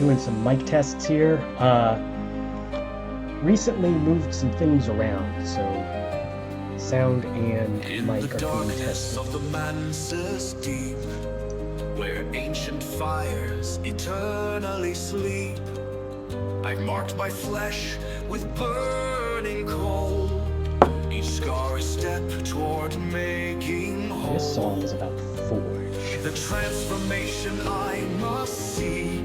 doing some mic tests here. Recently moved some things around, so sound and mic are being tested. Of the Mansus deep, where ancient fires eternally sleep, I've marked my flesh with burning coal. Each scar a step toward making whole. This song is about forge. The transformation I must seek,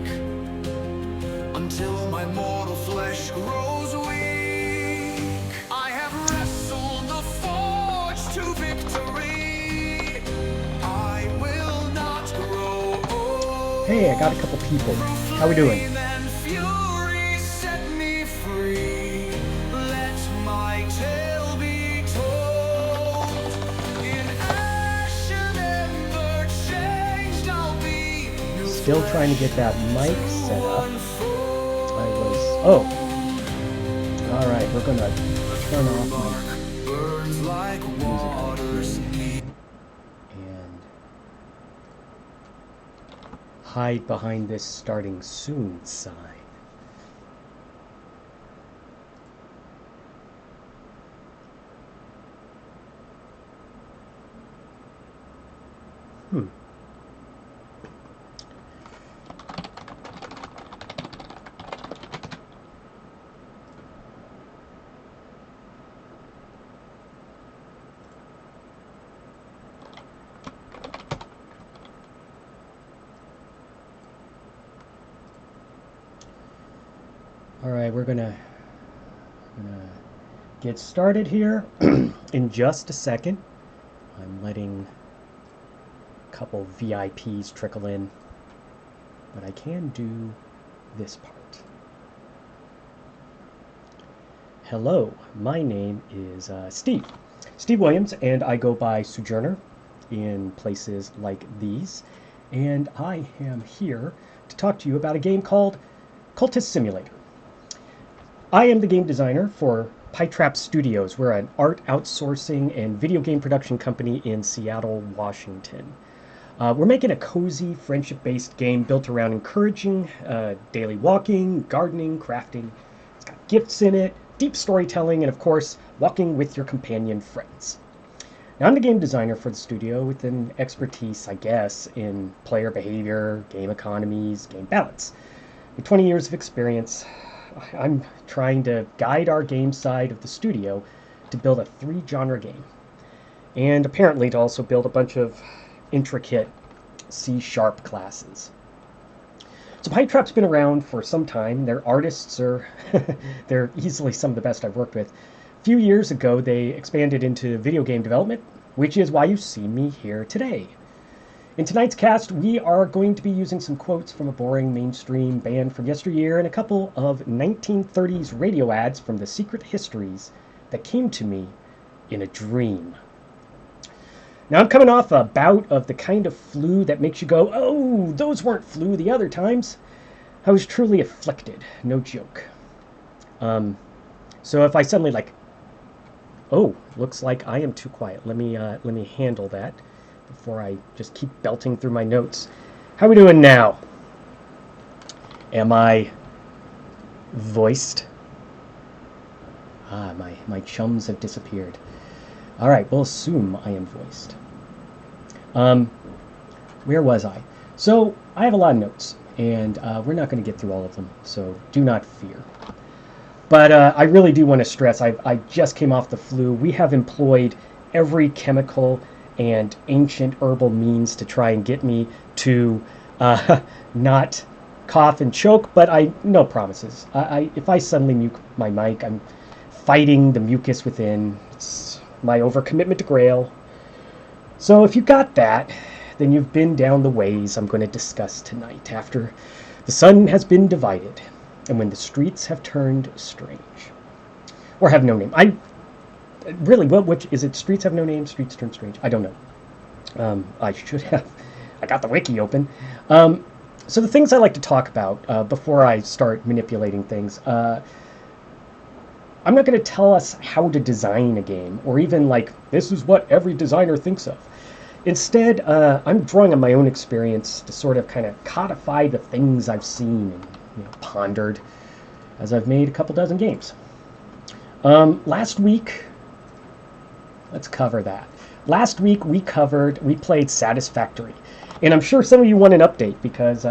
until my mortal flesh grows weak. I have wrestled the forge to victory. I will not grow old. Hey, I got a couple people. How we doing? Fury set me free. Let my tale be told. In ashen ember changed I'll be. Still trying to get that mic set up. Oh. Alright, we're gonna turn off my music and hide behind this starting soon sign. Alright, we're gonna get started here in just a second. I'm letting a couple VIPs trickle in, but I can do this part. Hello, my name is Steve Williams, and I go by Sojourner in places like these, and I am here to talk to you about a game called Cultist Simulator. I am the game designer for Pytrap Studios. We're an art outsourcing and video game production company in Seattle, Washington. We're making a cozy, friendship-based game built around encouraging daily walking, gardening, crafting. It's got gifts in it, deep storytelling, and of course, walking with your companion friends. Now, I'm the game designer for the studio with an expertise, I guess, in player behavior, game economies, game balance. With 20 years of experience, I'm trying to guide our game side of the studio to build a 3-genre game. And apparently to also build a bunch of intricate C# classes. So Pytrap's been around for some time. Their artists are they're easily some of the best I've worked with. A few years ago, they expanded into video game development, which is why you see me here today. In tonight's cast, we are going to be using some quotes from a boring mainstream band from yesteryear and a couple of 1930s radio ads from the secret histories that came to me in a dream. Now, I'm coming off a bout of the kind of flu that makes you go, oh, those weren't flu the other times. I was truly afflicted, no joke. So if I suddenly oh, looks like I am too quiet. Let me handle that before I just keep belting through my notes. How are we doing now? Am I voiced? My chums have disappeared. All right, we'll assume I am voiced. Where was I? So I have a lot of notes, and we're not going to get through all of them, so do not fear. But I really do want to stress, I just came off the flu. We have employed every chemical and ancient herbal means to try and get me to not cough and choke, but no promises. If I suddenly mute my mic, I'm fighting the mucus within. It's my overcommitment to Grail. So if you got that, then you've been down the ways I'm going to discuss tonight, after the sun has been divided and when the streets have turned strange. Or have no name. Really, which is it? Streets have no name, streets turn strange. I don't know. I should have. I got the wiki open. So the things I like to talk about before I start manipulating things. I'm not going to tell us how to design a game, or even this is what every designer thinks of. Instead, I'm drawing on my own experience to sort of kind of codify the things I've seen and pondered as I've made a couple dozen games. Last week, let's cover that. Last week we played Satisfactory, and I'm sure some of you want an update because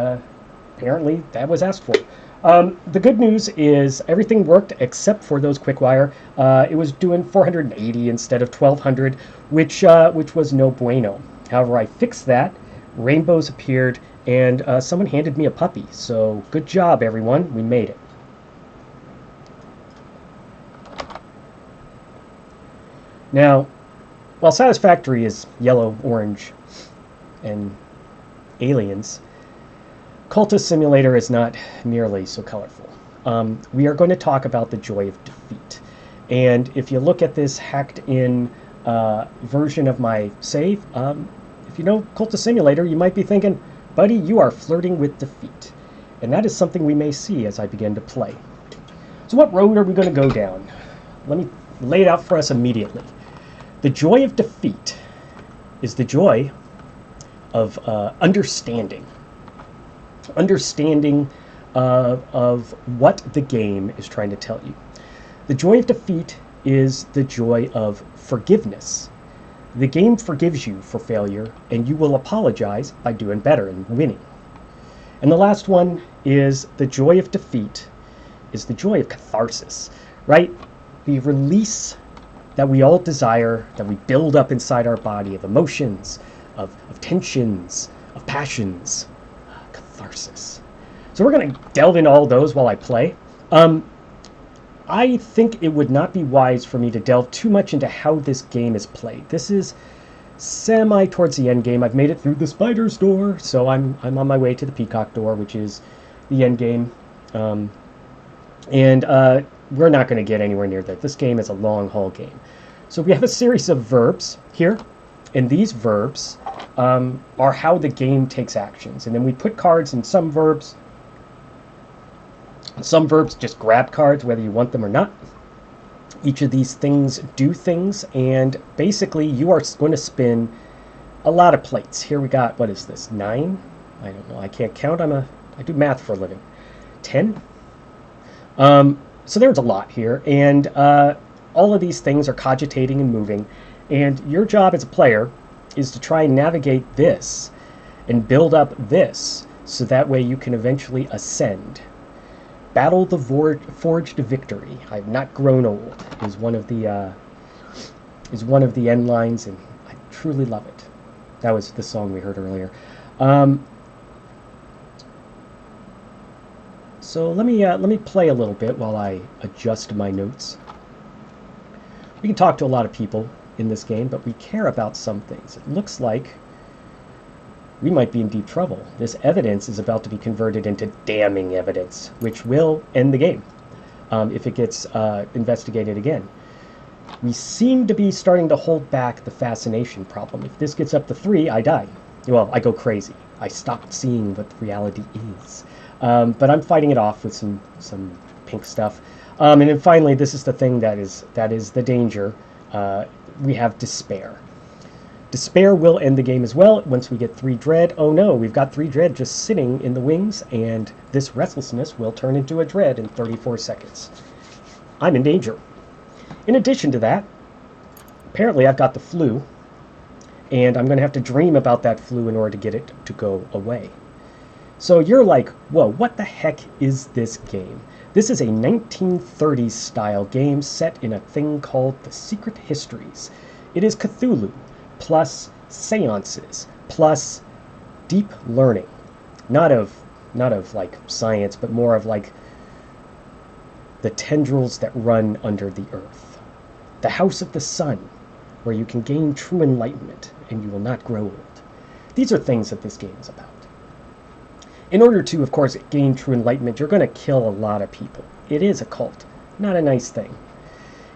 apparently that was asked for. The good news is everything worked except for those quick-wire. It was doing 480 instead of 1200, which was no bueno. However, I fixed that. Rainbows appeared, and someone handed me a puppy. So good job, everyone. We made it. Now, while Satisfactory is yellow, orange, and aliens, Cultist Simulator is not nearly so colorful. We are going to talk about the joy of defeat. And if you look at this hacked-in version of my save, if you know Cultist Simulator, you might be thinking, buddy, you are flirting with defeat. And that is something we may see as I begin to play. So what road are we going to go down? Let me lay it out for us immediately. The joy of defeat is the joy of understanding of what the game is trying to tell you. The joy of defeat is the joy of forgiveness. The game forgives you for failure, and you will apologize by doing better and winning. And the last one is the joy of defeat is the joy of catharsis, right? The release that we all desire, that we build up inside our body of emotions, of tensions, of passions, catharsis. So we're going to delve into all those while I play. I think it would not be wise for me to delve too much into how this game is played. This is semi towards the end game. I've made it through the spider's door, so I'm on my way to the peacock door, which is the end game. We're not going to get anywhere near that. This game is a long haul game. So we have a series of verbs here, and these verbs are how the game takes actions. And then we put cards in some verbs. Some verbs just grab cards whether you want them or not. Each of these things do things, and basically you are going to spin a lot of plates. Here we got, what is this, 9? I don't know, I can't count. I do math for a living. 10? So there's a lot here, and all of these things are cogitating and moving, and your job as a player is to try and navigate this and build up this so that way you can eventually ascend. Battle the forged victory. I've not grown old is one of the end lines, and I truly love it. That was the song we heard earlier. So let me play a little bit while I adjust my notes. We can talk to a lot of people in this game, but we care about some things. It looks like we might be in deep trouble. This evidence is about to be converted into damning evidence, which will end the game if it gets investigated again. We seem to be starting to hold back the fascination problem. If this gets up to 3, I die. Well, I go crazy. I stop seeing what reality is. But I'm fighting it off with some pink stuff. And then finally, this is the thing that is the danger. We have despair. Despair will end the game as well once we get 3 dread. Oh no, we've got 3 dread just sitting in the wings, and this restlessness will turn into a dread in 34 seconds. I'm in danger. In addition to that, apparently I've got the flu, and I'm going to have to dream about that flu in order to get it to go away. So you're like, whoa, what the heck is this game? This is a 1930s style game set in a thing called The Secret Histories. It is Cthulhu, plus seances, plus deep learning. Not of like science, but more of like the tendrils that run under the earth. The House of the Sun, where you can gain true enlightenment and you will not grow old. These are things that this game is about. In order to, of course, gain true enlightenment, you're going to kill a lot of people. It is a cult. Not a nice thing.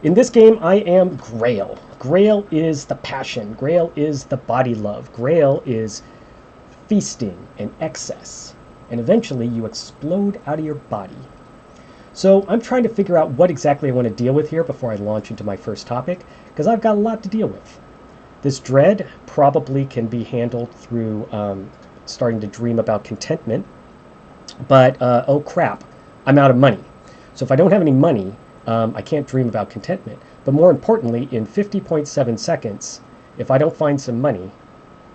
In this game, I am Grail. Grail is the passion. Grail is the body love. Grail is feasting and excess. And eventually, you explode out of your body. So I'm trying to figure out what exactly I want to deal with here before I launch into my first topic, because I've got a lot to deal with. This dread probably can be handled through starting to dream about contentment. But, oh crap. I'm out of money. So if I don't have any money, I can't dream about contentment. But more importantly, in 50.7 seconds, if I don't find some money,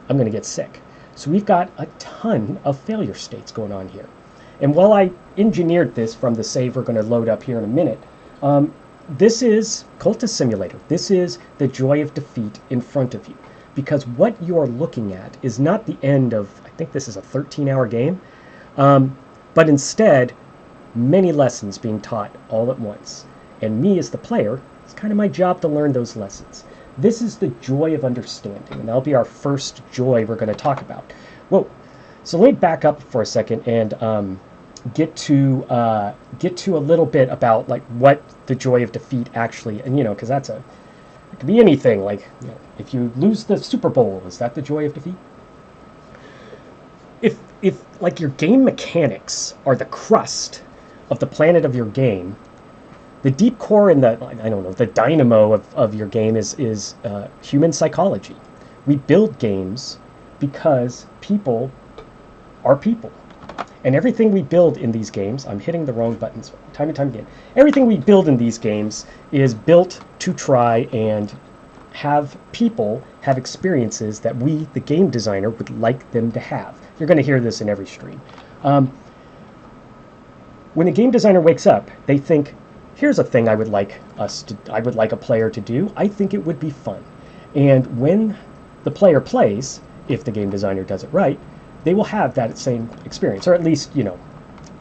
I'm going to get sick. So we've got a ton of failure states going on here. And while I engineered this from the save we're going to load up here in a minute, this is Cultist Simulator. This is the joy of defeat in front of you. Because what you're looking at is not the end of, I think this is a 13-hour game, but instead many lessons being taught all at once. And me as the player, it's kind of my job to learn those lessons. This is the joy of understanding, and that'll be our first joy we're going to talk about. Whoa! So let me back up for a second and get to a little bit about like what the joy of defeat actually, and because it could be anything. Like if you lose the Super Bowl, is that the joy of defeat? If like your game mechanics are the crust of the planet of your game, the deep core and the dynamo of your game is human psychology. We build games because people are people. And everything we build in these games, I'm hitting the wrong buttons time and time again. Everything we build in these games is built to try and have people have experiences that we, the game designer, would like them to have. You're going to hear this in every stream. When a game designer wakes up, they think, here's a thing I would like a player to do. I think it would be fun. And when the player plays, if the game designer does it right, they will have that same experience, or at least,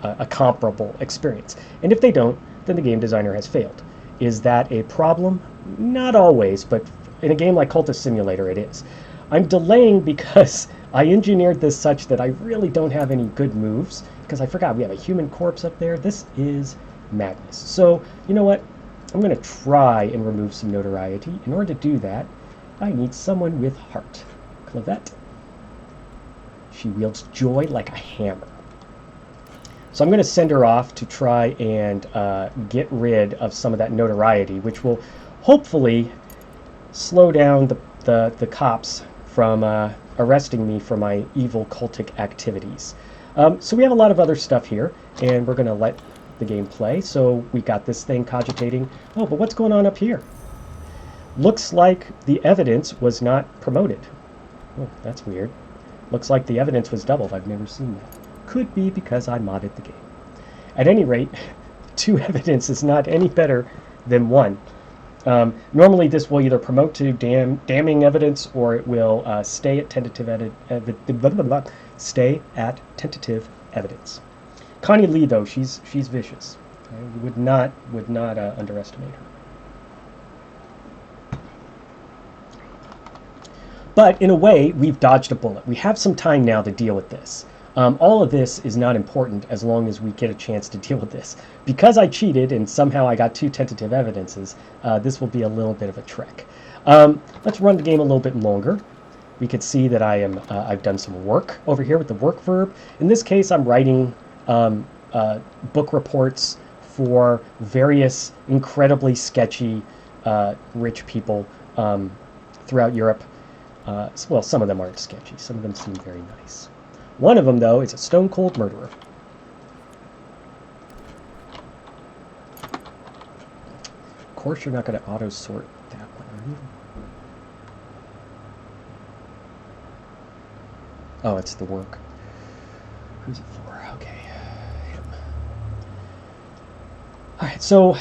a comparable experience. And if they don't, then the game designer has failed. Is that a problem? Not always, but in a game like Cultist Simulator, it is. I'm delaying because I engineered this such that I really don't have any good moves, because I forgot we have a human corpse up there. This is madness. So, you know what? I'm going to try and remove some notoriety. In order to do that, I need someone with heart. Clavette. She wields joy like a hammer. So I'm going to send her off to try and get rid of some of that notoriety, which will hopefully slow down the cops from arresting me for my evil cultic activities. So we have a lot of other stuff here, and we're going to let the game play. So we got this thing cogitating. Oh, but what's going on up here? Looks like the evidence was not promoted. Oh, that's weird. Looks like the evidence was doubled. I've never seen that. Could be because I modded the game. At any rate, 2 evidence is not any better than 1. Normally this will either promote to damning evidence, or it will stay at tentative evidence. Connie Lee, though, she's vicious. I would not underestimate her. But in a way, we've dodged a bullet. We have some time now to deal with this. All of this is not important as long as we get a chance to deal with this. Because I cheated and somehow I got 2 tentative evidences, this will be a little bit of a trek. Let's run the game a little bit longer. We could see that I've done some work over here with the work verb. In this case, I'm writing book reports for various incredibly sketchy rich people throughout Europe. Well, some of them aren't sketchy. Some of them seem very nice. One of them, though, is a stone-cold murderer. Of course, you're not going to auto-sort that one, are you? Oh, it's the work. Who's it for? Okay, him. All right, so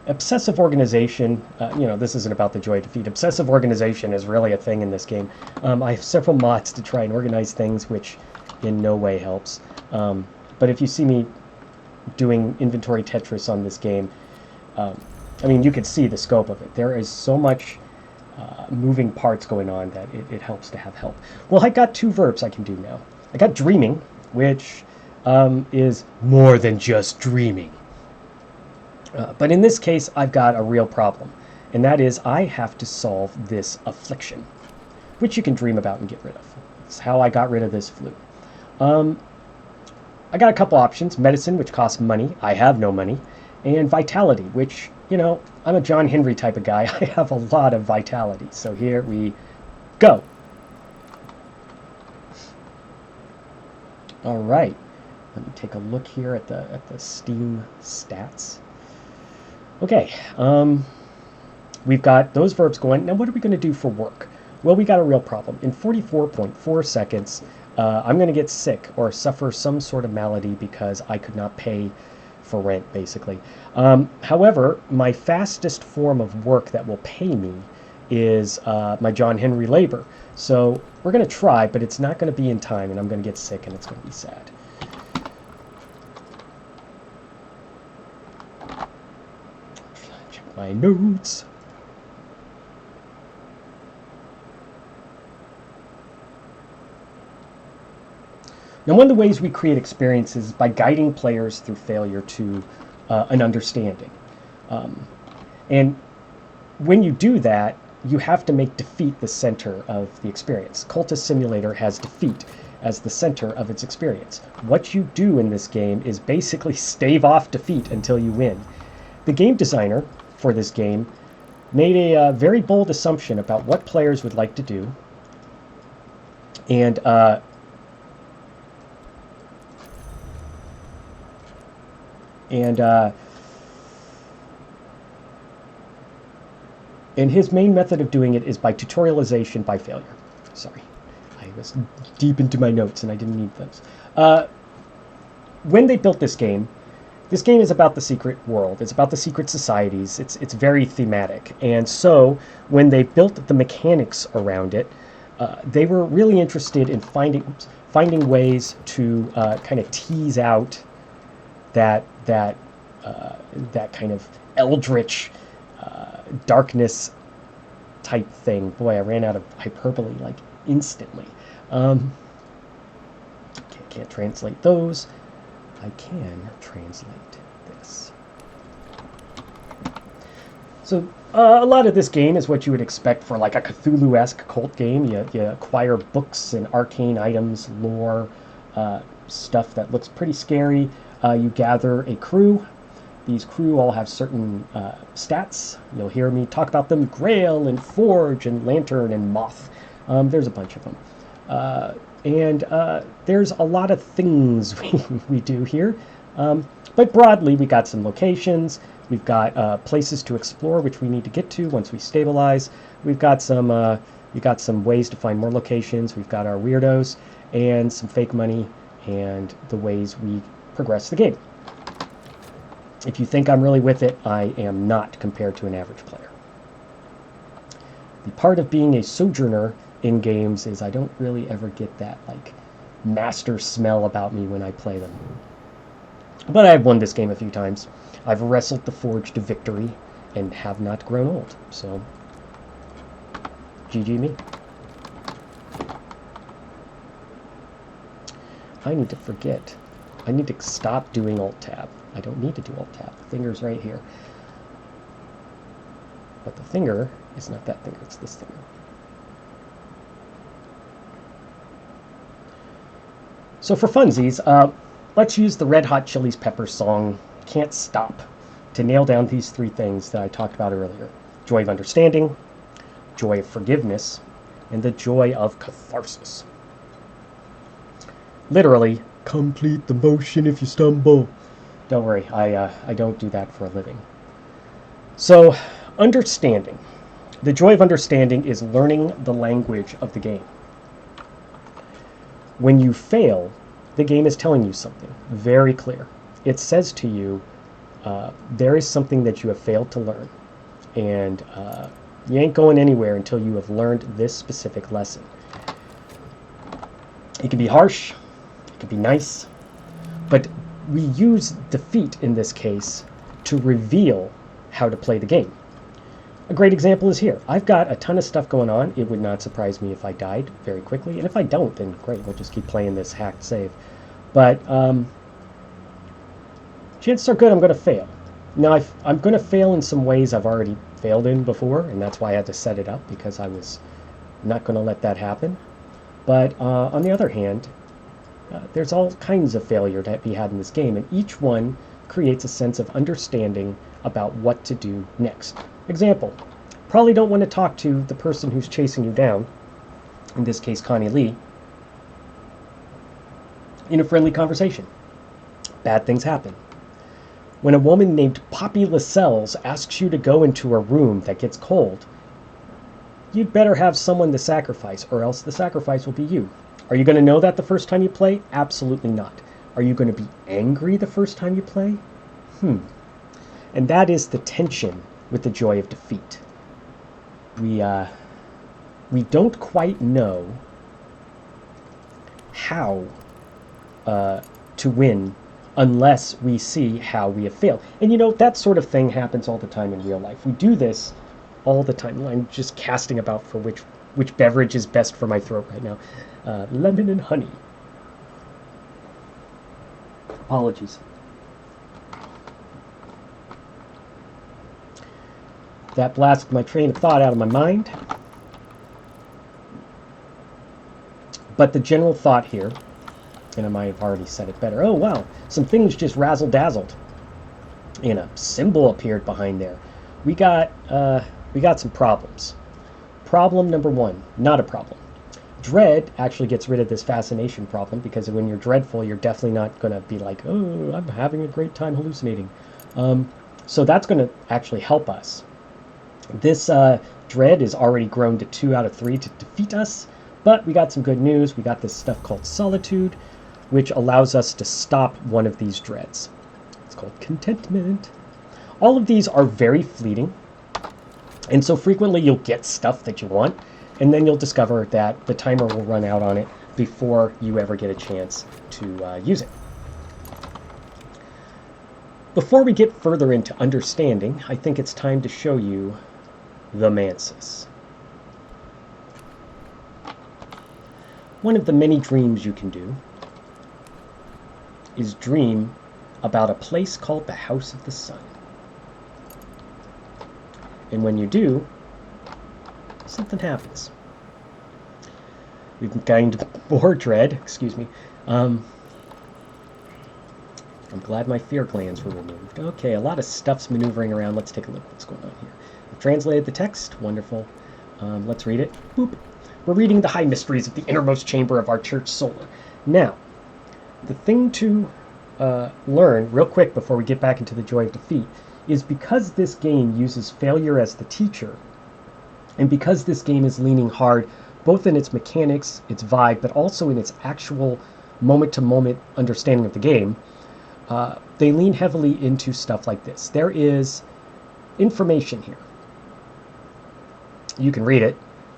obsessive organization, this isn't about the joy of defeat. Obsessive organization is really a thing in this game. I have several mods to try and organize things, which in no way helps. But if you see me doing inventory Tetris on this game, you can see the scope of it. There is so much moving parts going on that it helps to have help. Well, I got 2 verbs I can do now. I got dreaming, which is more than just dreaming. But in this case, I've got a real problem, and that is I have to solve this affliction, which you can dream about and get rid of. It's how I got rid of this flu. I got a couple options. Medicine, which costs money. I have no money. And vitality, which, I'm a John Henry type of guy. I have a lot of vitality. So here we go. All right. Let me take a look here at the Steam stats. Okay, we've got those verbs going. Now what are we going to do for work? Well, we got a real problem. In 44.4 seconds, I'm going to get sick or suffer some sort of malady because I could not pay for rent, basically. However, my fastest form of work that will pay me is my John Henry labor. So we're going to try, but it's not going to be in time, and I'm going to get sick, and it's going to be sad. Check my notes. Now, one of the ways we create experiences is by guiding players through failure to an understanding. And when you do that, you have to make defeat the center of the experience. Cultist Simulator has defeat as the center of its experience. What you do in this game is basically stave off defeat until you win. The game designer for this game made a very bold assumption about what players would like to do, and and his main method of doing it is by tutorialization by failure. Sorry, I was deep into my notes and I didn't need those. When they built this game is about the secret world. It's about the secret societies. It's very thematic. And so when they built the mechanics around it, they were really interested in finding ways to kind of tease out that kind of eldritch darkness type thing. Boy, I ran out of hyperbole like instantly. Can't translate those. I can translate this. So a lot of this game is what you would expect for like a Cthulhu-esque cult game. You acquire books and arcane items, lore, stuff that looks pretty scary. You gather a crew. These crew all have certain stats. You'll hear me talk about them: Grail and Forge and Lantern and Moth. There's a bunch of them. And there's a lot of things we do here. But broadly, we got some locations. We've got places to explore, which we need to get to once we stabilize. We've got some ways to find more locations. We've got our weirdos and some fake money and the ways we progress the game. If you think I'm really with it, I am not compared to an average player. The part of being a sojourner in games is I don't really ever get that like master smell about me when I play them. But I've won this game a few times. I've wrestled the Forge to victory and have not grown old. So, GG me. I need to stop doing Alt-Tab. I don't need to do Alt-Tab. The finger's right here. But the finger is not that finger, it's this finger. So for funsies, let's use the Red Hot Chili Peppers song, Can't Stop, to nail down these three things that I talked about earlier. Joy of understanding, joy of forgiveness, and the joy of catharsis. Literally, complete the motion if you stumble. Don't worry, I don't do that for a living. So, understanding. The joy of understanding is learning the language of the game. When you fail, the game is telling you something very clear. It says to you, there is something that you have failed to learn, and you ain't going anywhere until you have learned this specific lesson. It can be harsh, it can be nice, but we use defeat in this case to reveal how to play the game. A great example is here. I've got a ton of stuff going on. It would not surprise me if I died very quickly, and if I don't, then great, we'll just keep playing this hacked save. But chances are good I'm going to fail. Now, I'm going to fail in some ways I've already failed in before, and that's why I had to set it up, because I was not going to let that happen. But on the other hand, there's all kinds of failure to be had in this game, and each one creates a sense of understanding about what to do next. Example, probably don't want to talk to the person who's chasing you down, in this case Connie Lee, in a friendly conversation. bad things happen. When a woman named Poppy Lascelles asks you to go into a room that gets cold, you'd better have someone to sacrifice, or else the sacrifice will be you. Are you going to know that the first time you play? Absolutely not. Are you going to be angry the first time you play? And that is the tension with the joy of defeat. We don't quite know how to win unless we see how we have failed. And you know, that sort of thing happens all the time in real life. We do this all the time. I'm just casting about for which beverage is best for my throat right now. Lemon and honey. Apologies. That blasted my train of thought out of my mind. But the general thought here, and I might have already said it better. Oh, wow, some things just razzle-dazzled. And a symbol appeared behind there. We got some problems. Problem number one, not a problem. Dread actually gets rid of this fascination problem, because when you're dreadful, you're definitely not going to be like, oh, I'm having a great time hallucinating. So that's going to actually help us. This dread is already grown to 2 out of 3 to defeat us, but we got some good news. We got this stuff called solitude, which allows us to stop one of these dreads. It's called contentment. All of these are very fleeting, and so frequently you'll get stuff that you want, and then you'll discover that the timer will run out on it before you ever get a chance to use it. Before we get further into understanding, I think it's time to show you the Mansis. One of the many dreams you can do is dream about a place called the House of the Sun. And when you do, something happens. We've gained more dread, excuse me. I'm glad my fear glands were removed. Okay, a lot of stuff's maneuvering around. Let's take a look at what's going on here. I've translated the text. Wonderful. Let's read it. Boop. We're reading the high mysteries of the innermost chamber of our church solar. Now, the thing to learn real quick before we get back into the joy of defeat is because this game uses failure as the teacher, and because this game is leaning hard both in its mechanics, its vibe, but also in its actual moment-to-moment understanding of the game, they lean heavily into stuff like this. There is information here. You can read it.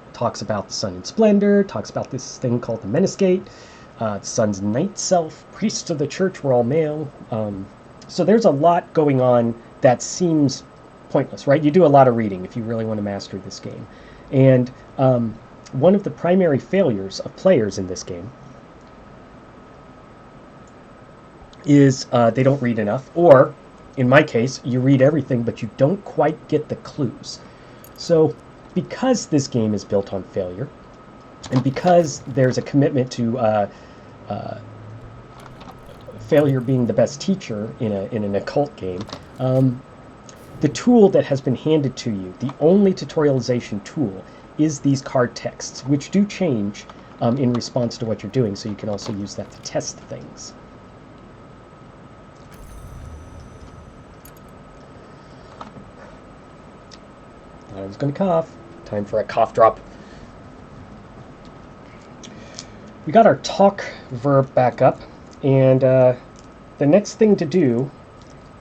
It talks about the sun in splendor, talks about this thing called the Meniscate, the sun's night self, priests of the church were all male. So there's a lot going on that seems pointless, right? You do a lot of reading if you really want to master this game. And one of the primary failures of players in this game is they don't read enough, or in my case, you read everything, but you don't quite get the clues. So because this game is built on failure, and because there's a commitment to failure being the best teacher in an occult game, the tool that has been handed to you, the only tutorialization tool, is these card texts, which do change in response to what you're doing, so you can also use that to test things. I was going to cough. Time for a cough drop. We got our talk verb back up, and the next thing to do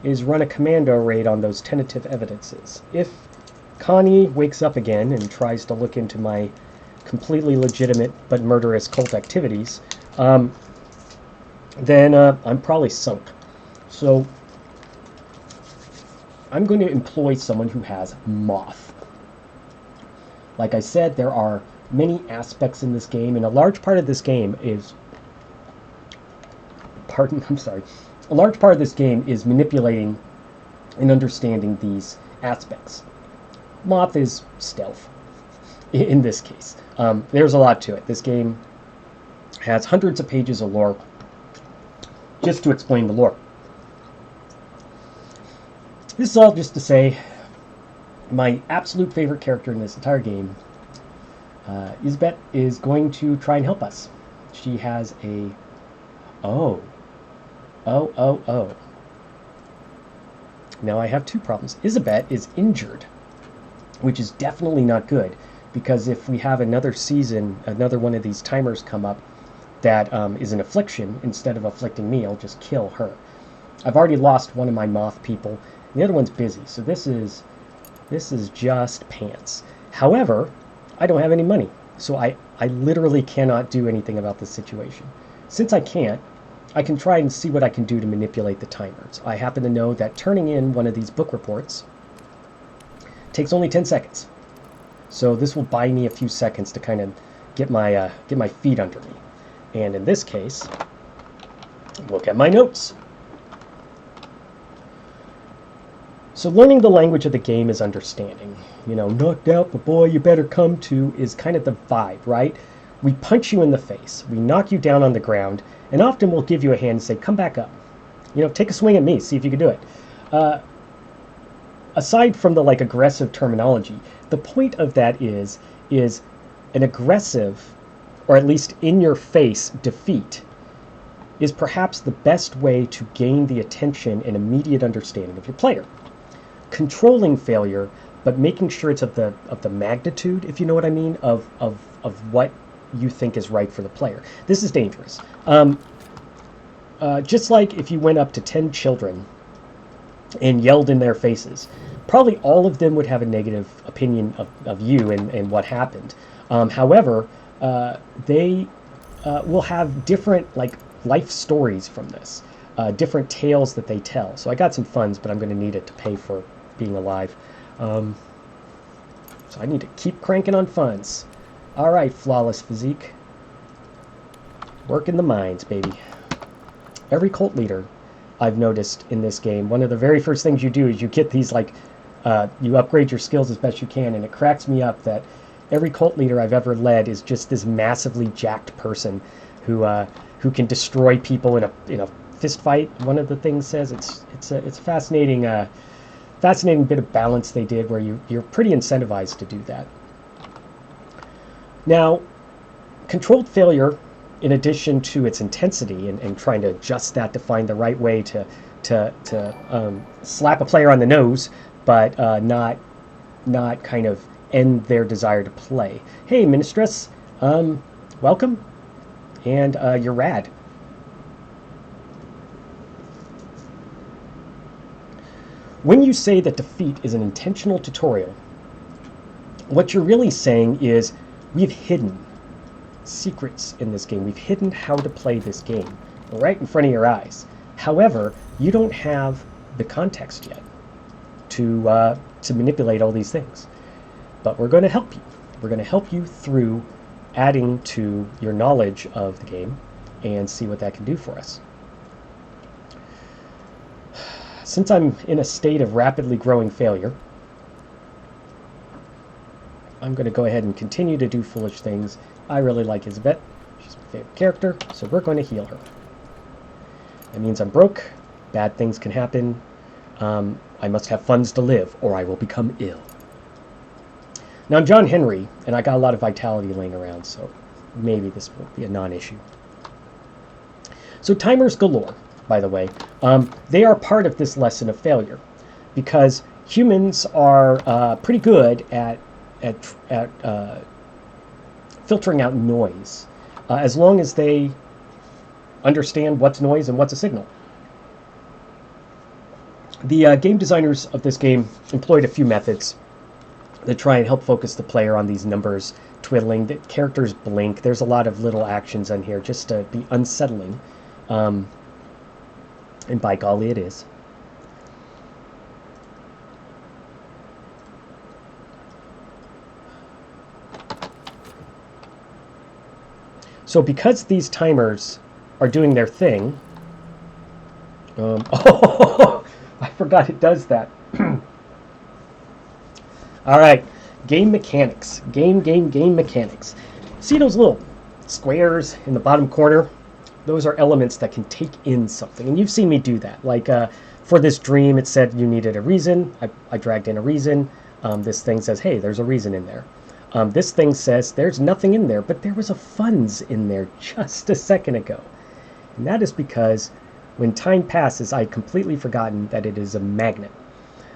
is run a commando raid on those tentative evidences. If Connie wakes up again and tries to look into my completely legitimate but murderous cult activities, then I'm probably sunk. So I'm going to employ someone who has moth. Like I said, there are many aspects in this game, and a large part of this game is... A large part of this game is manipulating and understanding these aspects. Moth is stealth, in this case. There's a lot to it. This game has hundreds of pages of lore just to explain the lore. This is all just to say, my absolute favorite character in this entire game, Isbeth, is going to try and help us. She has a... Oh. Oh, oh, oh. Now I have two problems. Isabet is injured, which is definitely not good, because if we have another season, another one of these timers come up that is an affliction, instead of afflicting me, I'll just kill her. I've already lost one of my moth people, and the other one's busy, so this is just pants. However, I don't have any money, so I literally cannot do anything about this situation. Since I can't, I can try and see what I can do to manipulate the timers. I happen to know that turning in one of these book reports takes only 10 seconds. So this will buy me a few seconds to kind of get my feet under me. And in this case, look at my notes. So learning the language of the game is understanding. You know, knocked out, but boy, you better come to is kind of the vibe, right? We punch you in the face, we knock you down on the ground, and often we'll give you a hand and say, come back up. You know, take a swing at me, see if you can do it. Aside from the like aggressive terminology, the point of that is an aggressive, or at least in your face, defeat is perhaps the best way to gain the attention and immediate understanding of your player. Controlling failure, but making sure it's of the magnitude, if you know what I mean, of what you think is right for the player. This is dangerous. Just like if you went up to 10 children and yelled in their faces, probably all of them would have a negative opinion of you and what happened. However, they will have different like life stories from this, different tales that they tell. So I got some funds, but I'm going to need it to pay for being alive. So I need to keep cranking on funds. All right, flawless physique. Work in the mines, baby. Every cult leader I've noticed in this game, one of the very first things you do is you get these like, you upgrade your skills as best you can, and it cracks me up that every cult leader I've ever led is just this massively jacked person who can destroy people in a fist fight. One of the things says it's a fascinating bit of balance they did where you're pretty incentivized to do that. Now, controlled failure, in addition to its intensity and trying to adjust that to find the right way to slap a player on the nose, but not kind of end their desire to play. Hey, Ministress, welcome, and you're rad. When you say that defeat is an intentional tutorial, what you're really saying is we've hidden secrets in this game. We've hidden how to play this game right in front of your eyes. However, you don't have the context yet to manipulate all these things. But we're going to help you. We're going to help you through adding to your knowledge of the game and see what that can do for us. Since I'm in a state of rapidly growing failure, I'm going to go ahead and continue to do foolish things. I really like Isabet. She's my favorite character, so we're going to heal her. That means I'm broke. Bad things can happen. I must have funds to live, or I will become ill. Now, I'm John Henry, and I got a lot of vitality laying around, so maybe this will be a non-issue. So timers galore, by the way. They are part of this lesson of failure, because humans are pretty good at filtering out noise, as long as they understand what's noise and what's a signal. The game designers of this game employed a few methods that try and help focus the player on these numbers twiddling. The characters blink. There's a lot of little actions on here just to be unsettling. And by golly, it is. So because these timers are doing their thing... oh, I forgot it does that. All right, game mechanics. Game mechanics. See those little squares in the bottom corner? Those are elements that can take in something. And you've seen me do that. Like for this dream, it said you needed a reason. I dragged in a reason. This thing says, hey, there's a reason in there. This thing says there's nothing in there, but there was a funds in there just a second ago. And that is because When time passes, I'd completely forgotten that it is a magnet.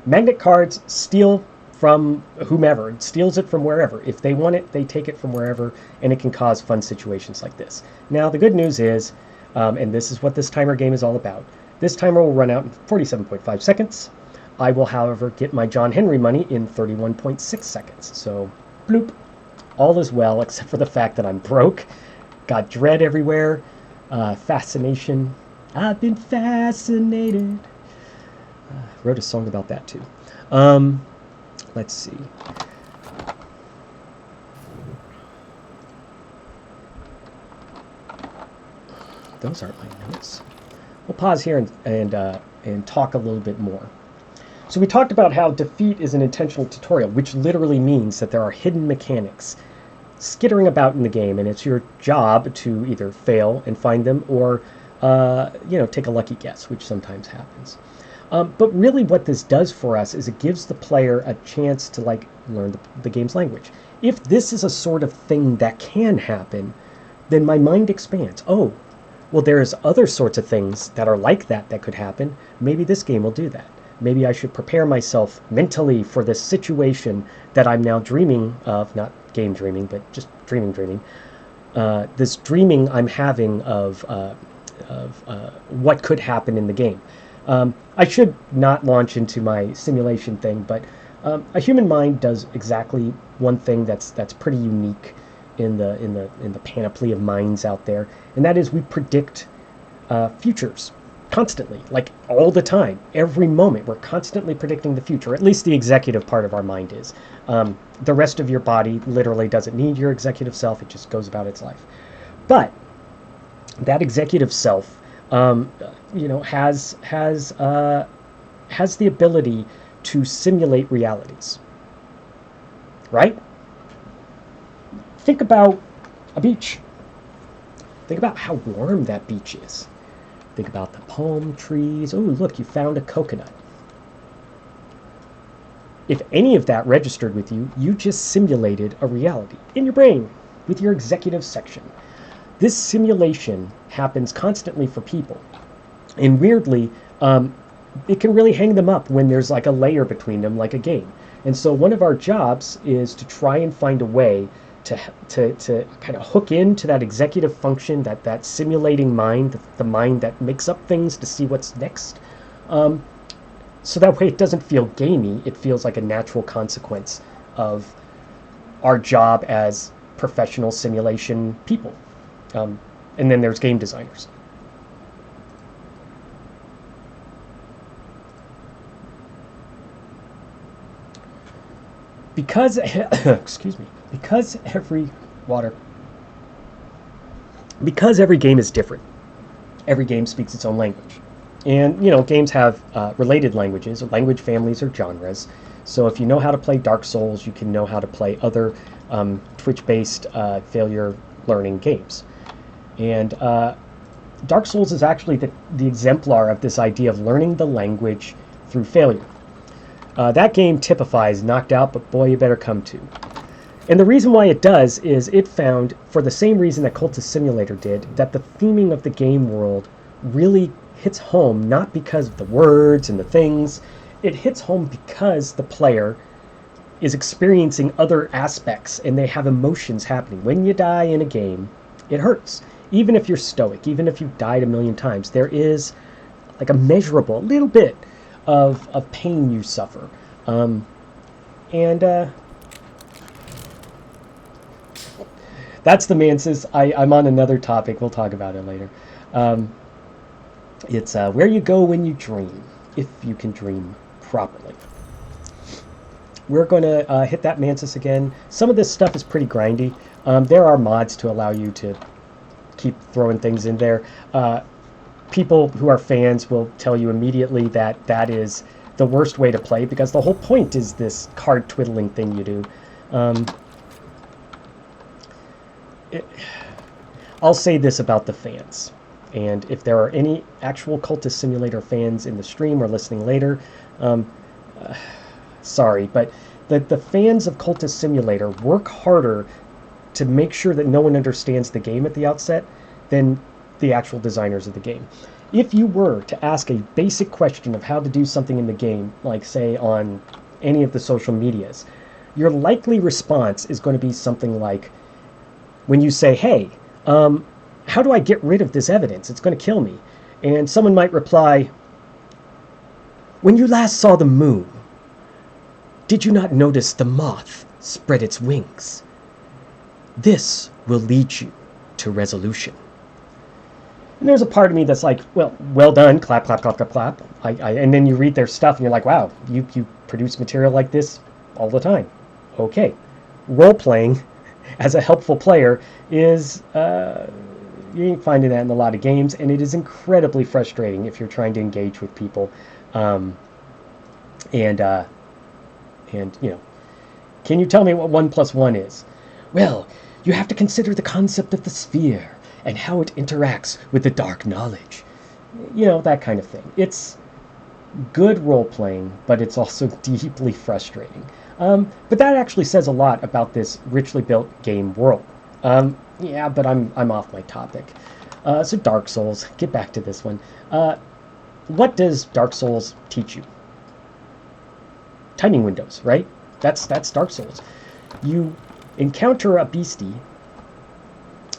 Magnet cards steal from whomever. It steals it from wherever. If they want it, they take it from wherever, and it can cause fun situations like this. Now, the good news is, and this is what this timer game is all about, this timer will run out in 47.5 seconds. I will, however, get my John Henry money in 31.6 seconds. So, bloop. All is well, except for the fact that I'm broke, got dread everywhere, fascination. I've been fascinated. Wrote a song about that too. Let's see. Those aren't my notes. We'll pause here and talk a little bit more. So we talked about how defeat is an intentional tutorial, which literally means that there are hidden mechanics skittering about in the game, and it's your job to either fail and find them or, take a lucky guess, which sometimes happens. But really what this does for us is it gives the player a chance to learn the game's language. If this is a sort of thing that can happen, then my mind expands. Oh, well, there's other sorts of things that are like that could happen. Maybe this game will do that. Maybe I should prepare myself mentally for this situation that I'm now dreaming of, not game dreaming, but just dreaming. This dreaming I'm having of what could happen in the game. I should not launch into my simulation thing, but a human mind does exactly one thing that's pretty unique in the panoply of minds out there, and that is we predict futures constantly, like all the time, every moment. We're constantly predicting the future. At least the executive part of our mind is. The rest of your body literally doesn't need your executive self. It just goes about its life. But that executive self, has the ability to simulate realities. Right? Think about a beach. Think about how warm that beach is. Think about the palm trees. Oh, look, you found a coconut. If any of that registered with you, you just simulated a reality in your brain with your executive section. This simulation happens constantly for people. And weirdly, it can really hang them up when there's like a layer between them, like a game. And so one of our jobs is to try and find a way to kind of hook into that executive function, that simulating mind, the mind that makes up things to see what's next. So that way it doesn't feel gamey, it feels like a natural consequence of our job as professional simulation people. And then there's game designers. Because, excuse me, because every game is different, every game speaks its own language. And, games have related languages, or language families, or genres. So if you know how to play Dark Souls, you can know how to play other Twitch-based failure learning games. And Dark Souls is actually the exemplar of this idea of learning the language through failure. That game typifies knocked out, but boy, you better come to. And the reason why it does is it found, for the same reason that Cultist Simulator did, that the theming of the game world really hits home, not because of the words and the things. It hits home because the player is experiencing other aspects and they have emotions happening. When you die in a game, it hurts. Even if you're stoic, even if you've died a million times, there is like a measurable, little bit of pain you suffer. That's the Mansis. I'm on another topic. We'll talk about it later. It's where you go when you dream, if you can dream properly. We're going to hit that Mansis again. Some of this stuff is pretty grindy. There are mods to allow you to keep throwing things in there. People who are fans will tell you immediately that that is the worst way to play, because the whole point is this card twiddling thing you do. I'll say this about the fans, and if there are any actual Cultist Simulator fans in the stream or listening later, sorry, but the fans of Cultist Simulator work harder to make sure that no one understands the game at the outset than the actual designers of the game. if you were to ask a basic question of how to do something in the game, like say on any of the social medias, your likely response is going to be something like, when you say, hey, how do I get rid of this evidence? It's going to kill me. And someone might reply, when you last saw the moon, did you not notice the moth spread its wings? This will lead you to resolution. And there's a part of me that's like, well done, clap, clap, clap, clap, clap. And then you read their stuff and you're like, wow, you produce material like this all the time. Okay. Role-playing as a helpful player is, you ain't finding that in a lot of games, and it is incredibly frustrating if you're trying to engage with people. And can you tell me what 1 + 1 is? Well, you have to consider the concept of the sphere and how it interacts with the dark knowledge. That kind of thing. It's good role-playing, but it's also deeply frustrating. But that actually says a lot about this richly built game world. Yeah, but I'm off my topic. So Dark Souls, get back to this one. What does Dark Souls teach you? Timing windows, right? That's Dark Souls. You encounter a beastie,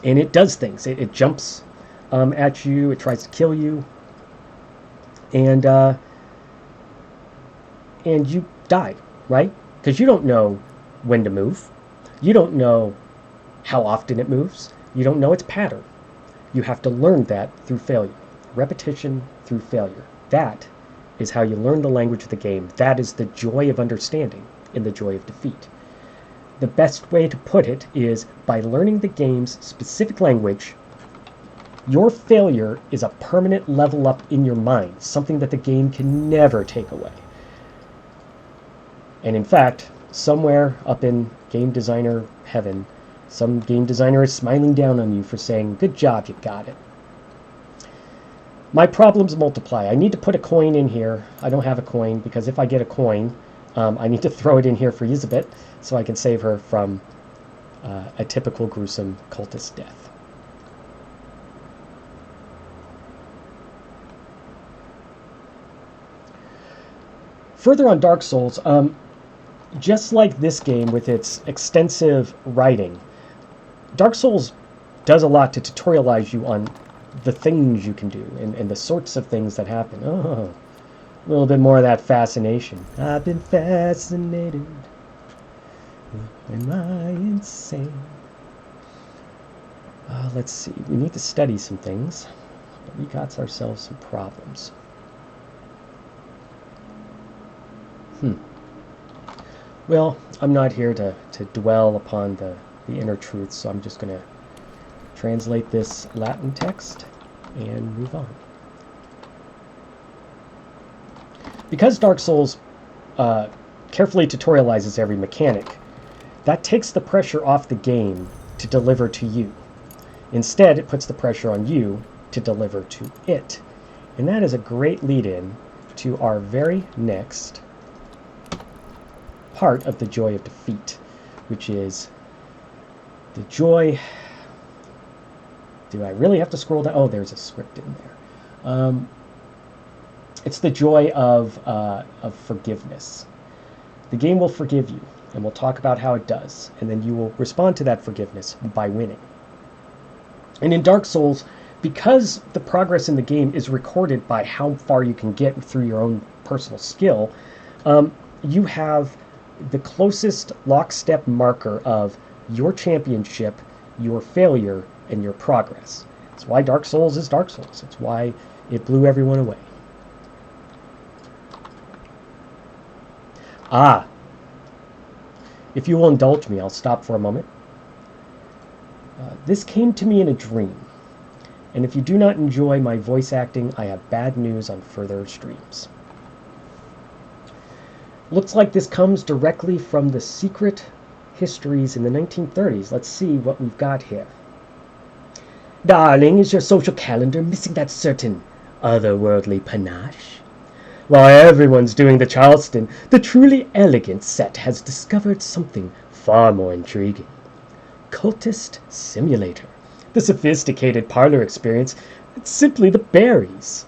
and it does things. It jumps at you. It tries to kill you, and you die, right? Because you don't know when to move. You don't know how often it moves. You don't know its pattern. You have to learn that through failure. Repetition through failure. That is how you learn the language of the game. That is the joy of understanding in the joy of defeat. The best way to put it is by learning the game's specific language, your failure is a permanent level up in your mind, something that the game can never take away. And in fact, somewhere up in game designer heaven, some game designer is smiling down on you for saying, good job, you got it. My problems multiply. I need to put a coin in here. I don't have a coin, because if I get a coin, I need to throw it in here for Elizabeth so I can save her from a typical gruesome cultist death. Further on Dark Souls, just like this game with its extensive writing, Dark Souls does a lot to tutorialize you on the things you can do and the sorts of things that happen. Oh, a little bit more of that fascination. I've been fascinated. Am I insane? Let's see. We need to study some things. But we got ourselves some problems. Well, I'm not here to dwell upon the inner truth, so I'm just going to translate this Latin text and move on. Because Dark Souls carefully tutorializes every mechanic, that takes the pressure off the game to deliver to you. Instead, it puts the pressure on you to deliver to it. And that is a great lead-in to our very next part of the joy of defeat, which is the joy. Do I really have to scroll down? Oh, there's a script in there. It's the joy of forgiveness. The game will forgive you, and we'll talk about how it does, and then you will respond to that forgiveness by winning. And in Dark Souls, because the progress in the game is recorded by how far you can get through your own personal skill, you have the closest lockstep marker of your championship, your failure, and your progress. That's why Dark Souls is Dark Souls. It's why it blew everyone away. If you will indulge me, I'll stop for a moment. This came to me in a dream, and if you do not enjoy my voice acting, I have bad news on further streams. Looks like this comes directly from the secret histories in the 1930s. Let's see what we've got here. Darling, is your social calendar missing that certain otherworldly panache? While everyone's doing the Charleston, the truly elegant set has discovered something far more intriguing. Cultist Simulator. The sophisticated parlor experience It's simply the berries.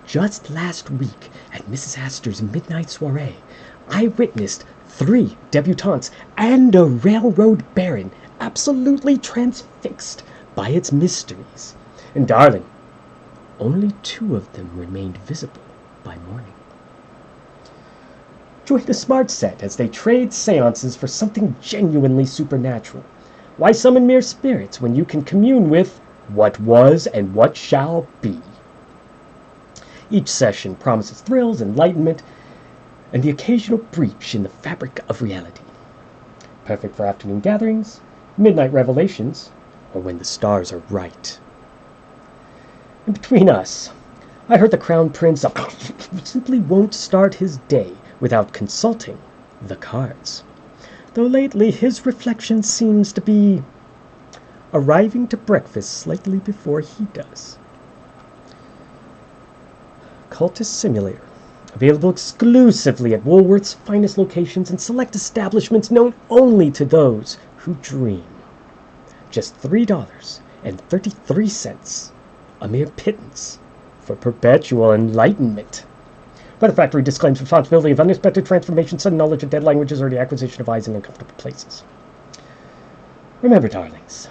Just last week at Mrs. Astor's midnight soiree, I witnessed 3 debutantes and a railroad baron absolutely transfixed by its mysteries. And darling, only 2 of them remained visible by morning. Join the smart set as they trade seances for something genuinely supernatural. Why summon mere spirits when you can commune with what was and what shall be? Each session promises thrills, enlightenment, and the occasional breach in the fabric of reality. Perfect for afternoon gatherings, midnight revelations, or when the stars are right. And between us, I heard the Crown Prince simply won't start his day without consulting the cards. Though lately his reflection seems to be arriving to breakfast slightly before he does. Cultist Simulator. Available exclusively at Woolworth's finest locations and select establishments known only to those who dream. Just $3.33. A mere pittance for perpetual enlightenment. Weather Factory disclaims responsibility of unexpected transformation, sudden knowledge of dead languages, or the acquisition of eyes in uncomfortable places. Remember, darlings,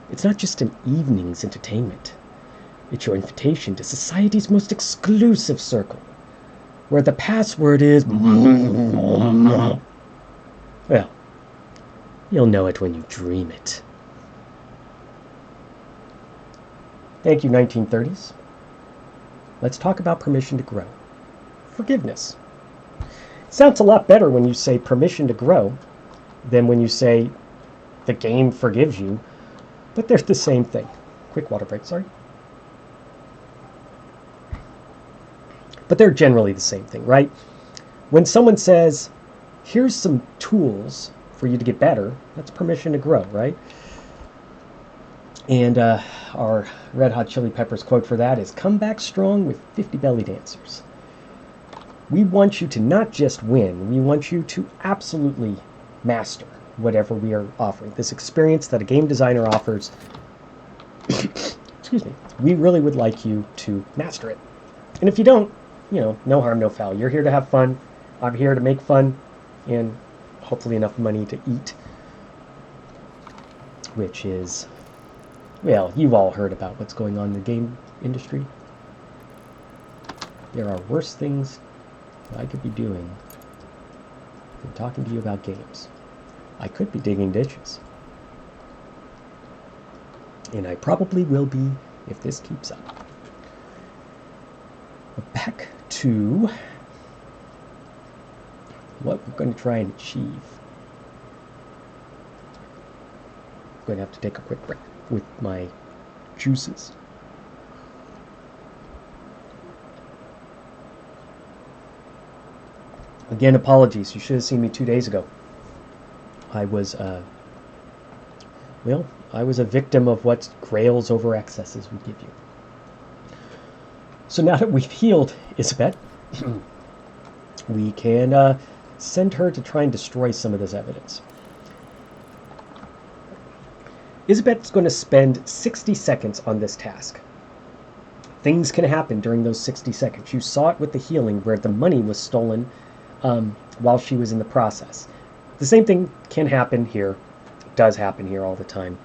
it's not just an evening's entertainment. It's your invitation to society's most exclusive circle, where the password is... Well, you'll know it when you dream it. Thank you, 1930s. Let's talk about permission to grow. Forgiveness. It sounds a lot better when you say permission to grow than when you say the game forgives you, but they're the same thing. Quick water break, sorry. But they're generally the same thing, right? When someone says, here's some tools for you to get better, that's permission to grow, right? And our Red Hot Chili Peppers quote for that is, come back strong with 50 belly dancers. We want you to not just win, we want you to absolutely master whatever we are offering. This experience that a game designer offers, excuse me, we really would like you to master it. And if you don't, no harm, no foul. You're here to have fun. I'm here to make fun and hopefully enough money to eat. Which is, well, you've all heard about what's going on in the game industry. There are worse things I could be doing than talking to you about games. I could be digging ditches. And I probably will be if this keeps up. But back to what we're going to try and achieve. I'm going to have to take a quick break with my juices. Again, apologies. You should have seen me 2 days ago. I was a victim of what grails over excesses would give you. So now that we've healed Isabet, we can send her to try and destroy some of this evidence. Isabet's going to spend 60 seconds on this task. Things can happen during those 60 seconds. You saw it with the healing where the money was stolen while she was in the process. The same thing can happen here. It does happen here all the time.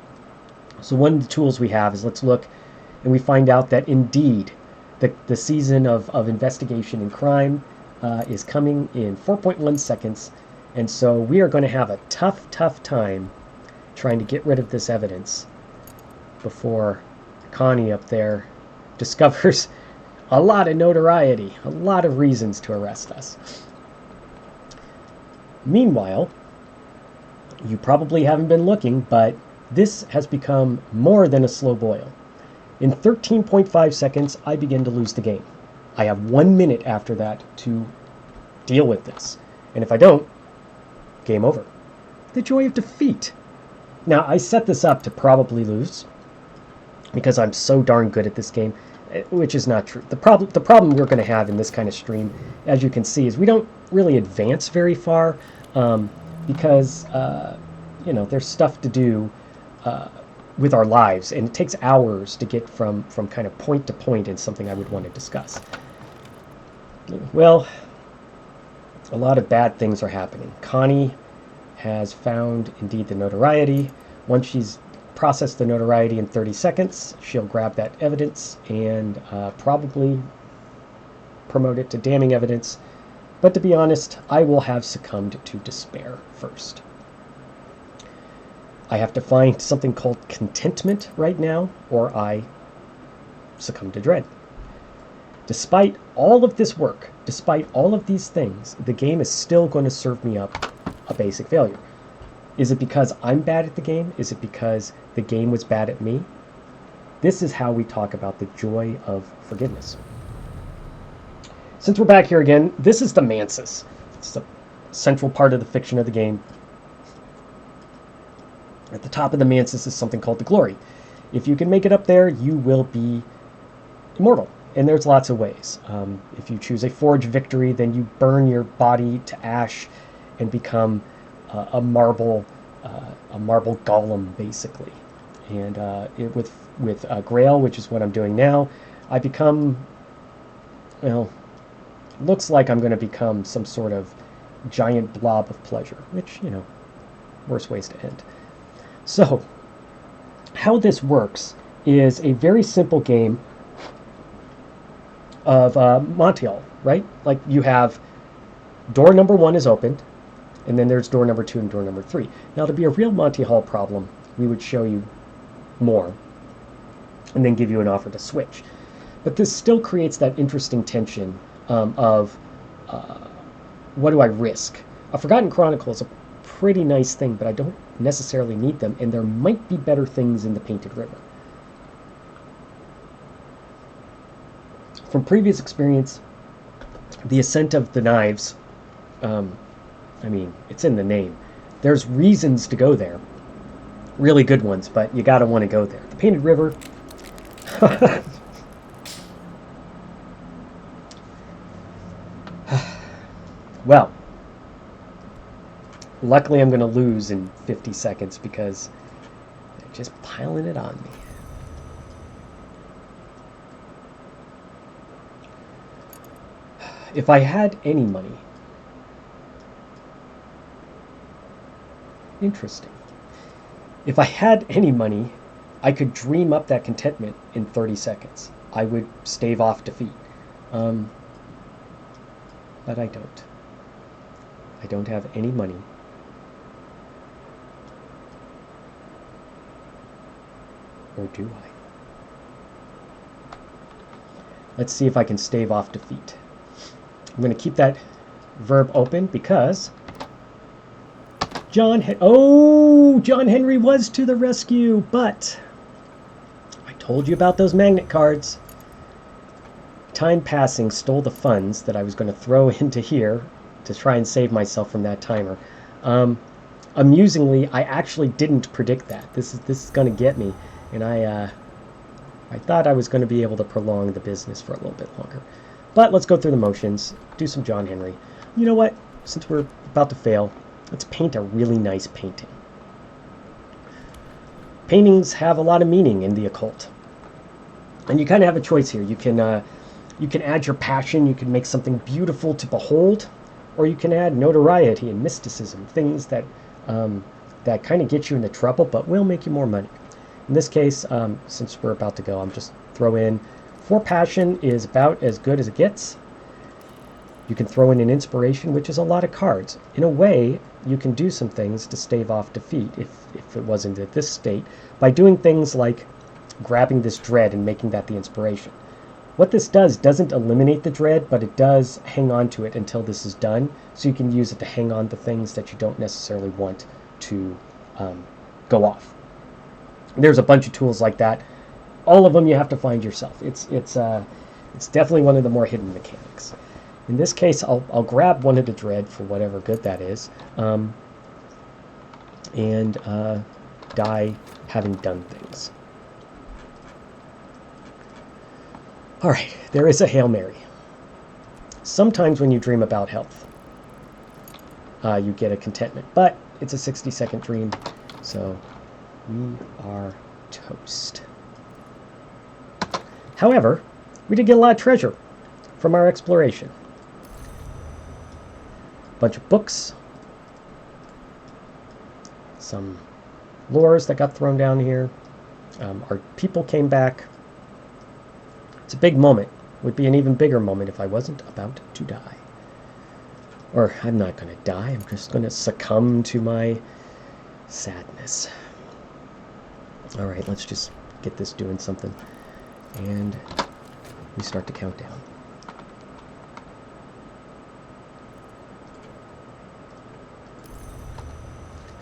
So one of the tools we have is let's look and we find out that indeed the season of investigation and crime is coming in 4.1 seconds. And so we are going to have a tough time trying to get rid of this evidence before Connie up there discovers a lot of notoriety, a lot of reasons to arrest us. Meanwhile, you probably haven't been looking, but this has become more than a slow boil. In 13.5 seconds, I begin to lose the game. I have 1 minute after that to deal with this. And if I don't, game over. The joy of defeat. Now, I set this up to probably lose because I'm so darn good at this game, which is not true. The problem we're going to have in this kind of stream, as you can see, is we don't really advance very far because, there's stuff to do with our lives, and it takes hours to get from kind of point to point in something I would want to discuss. Well, a lot of bad things are happening. Connie has found, indeed, the notoriety. Once she's processed the notoriety in 30 seconds, she'll grab that evidence and probably promote it to damning evidence. But to be honest, I will have succumbed to despair first. I have to find something called contentment right now, or I succumb to dread. Despite all of this work, despite all of these things, the game is still going to serve me up a basic failure. Is it because I'm bad at the game? Is it because the game was bad at me? This is how we talk about the joy of forgiveness. Since we're back here again, this is the Mansis. It's the central part of the fiction of the game. At the top of the Mansis is something called the Glory. If you can make it up there, you will be immortal. And there's lots of ways. If you choose a Forge victory, then you burn your body to ash and become a marble golem, basically. And with Grail, which is what I'm doing now, I become, well, looks like I'm going to become some sort of giant blob of pleasure, which, you know, worse ways to end. So, how this works is a very simple game of Monty Hall, right? Like, you have door number 1 is opened, and then there's door number 2 and door number 3. Now, to be a real Monty Hall problem, we would show you more and then give you an offer to switch. But this still creates that interesting tension of what do I risk? A Forgotten Chronicle is a pretty nice thing, but I don't necessarily need them, and there might be better things in the Painted River. From previous experience, the Ascent of the Knives, I mean, it's in the name. There's reasons to go there. Really good ones, but you gotta want to go there. The Painted River... Well, luckily I'm going to lose in 50 seconds because they're just piling it on me. If I had any money... Interesting. If I had any money, I could dream up that contentment in 30 seconds. I would stave off defeat. But I don't. I don't have any money. Or do I? Let's see if I can stave off defeat. I'm going to keep that verb open because John Henry was to the rescue, but I told you about those magnet cards. Time passing stole the funds that I was going to throw into here to try and save myself from that timer. Amusingly, I actually didn't predict that. This is going to get me, and I thought I was going to be able to prolong the business for a little bit longer. But let's go through the motions, do some John Henry. You know what? Since we're about to fail, let's paint a really nice painting. Paintings have a lot of meaning in the occult, and you kind of have a choice here. You can add your passion. You can make something beautiful to behold, or you can add notoriety and mysticism, things that that kind of get you into trouble, but will make you more money. In this case, since we're about to go, I'm just throw in 4 passion is about as good as it gets. You can throw in an inspiration, which is a lot of cards. In a way, you can do some things to stave off defeat if it wasn't at this state by doing things like grabbing this dread and making that the inspiration. What this doesn't eliminate the dread, but it does hang on to it until this is done, so you can use it to hang on to things that you don't necessarily want to go off. There's a bunch of tools like that. All of them you have to find yourself. It's definitely one of the more hidden mechanics. In this case, I'll grab one of the dread for whatever good that is, and die having done things. All right, there is a Hail Mary. Sometimes when you dream about health, you get a contentment, but it's a 60-second dream, so we are toast. However, we did get a lot of treasure from our exploration. A bunch of books. Some lures that got thrown down here. Our people came back. It's a big moment. Would be an even bigger moment if I wasn't about to die. Or I'm not going to die. I'm just going to succumb to my sadness. All right, let's just get this doing something. And we start to count down.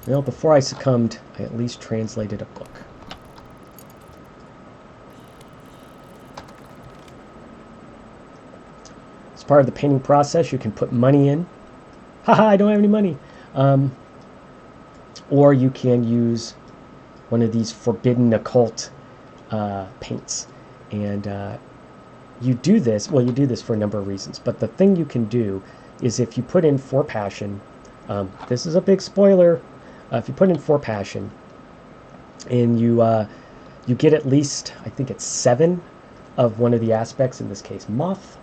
Well, before I succumbed, I at least translated a book. As part of the painting process, you can put money in. Haha, I don't have any money. Or you can use one of these forbidden occult paints. And you do this, well, you do this for a number of reasons. But the thing you can do is if you put in 4 passion, this is a big spoiler. If you put in 4 passion and you get at least, I think it's 7 of one of the aspects, in this case moth,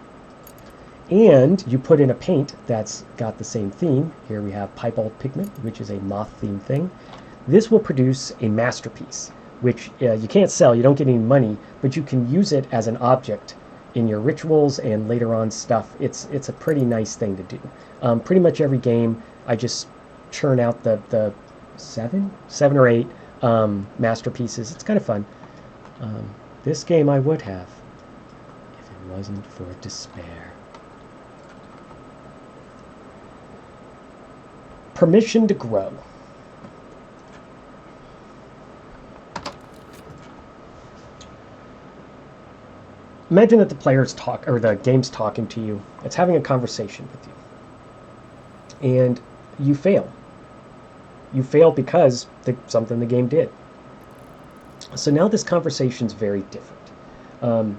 and you put in a paint that's got the same theme. Here we have piebald pigment, which is a moth themed thing. This will produce a masterpiece, which you can't sell, you don't get any money, but you can use it as an object in your rituals and later on stuff. It's a pretty nice thing to do. Pretty much every game I just churn out the 7 or 8 masterpieces. It's kind of fun. This game I would have if it wasn't for despair. Permission to grow. Imagine that the players talk, or the game's talking to you. It's having a conversation with you. And you fail. You fail because something the game did. So now this conversation's very different.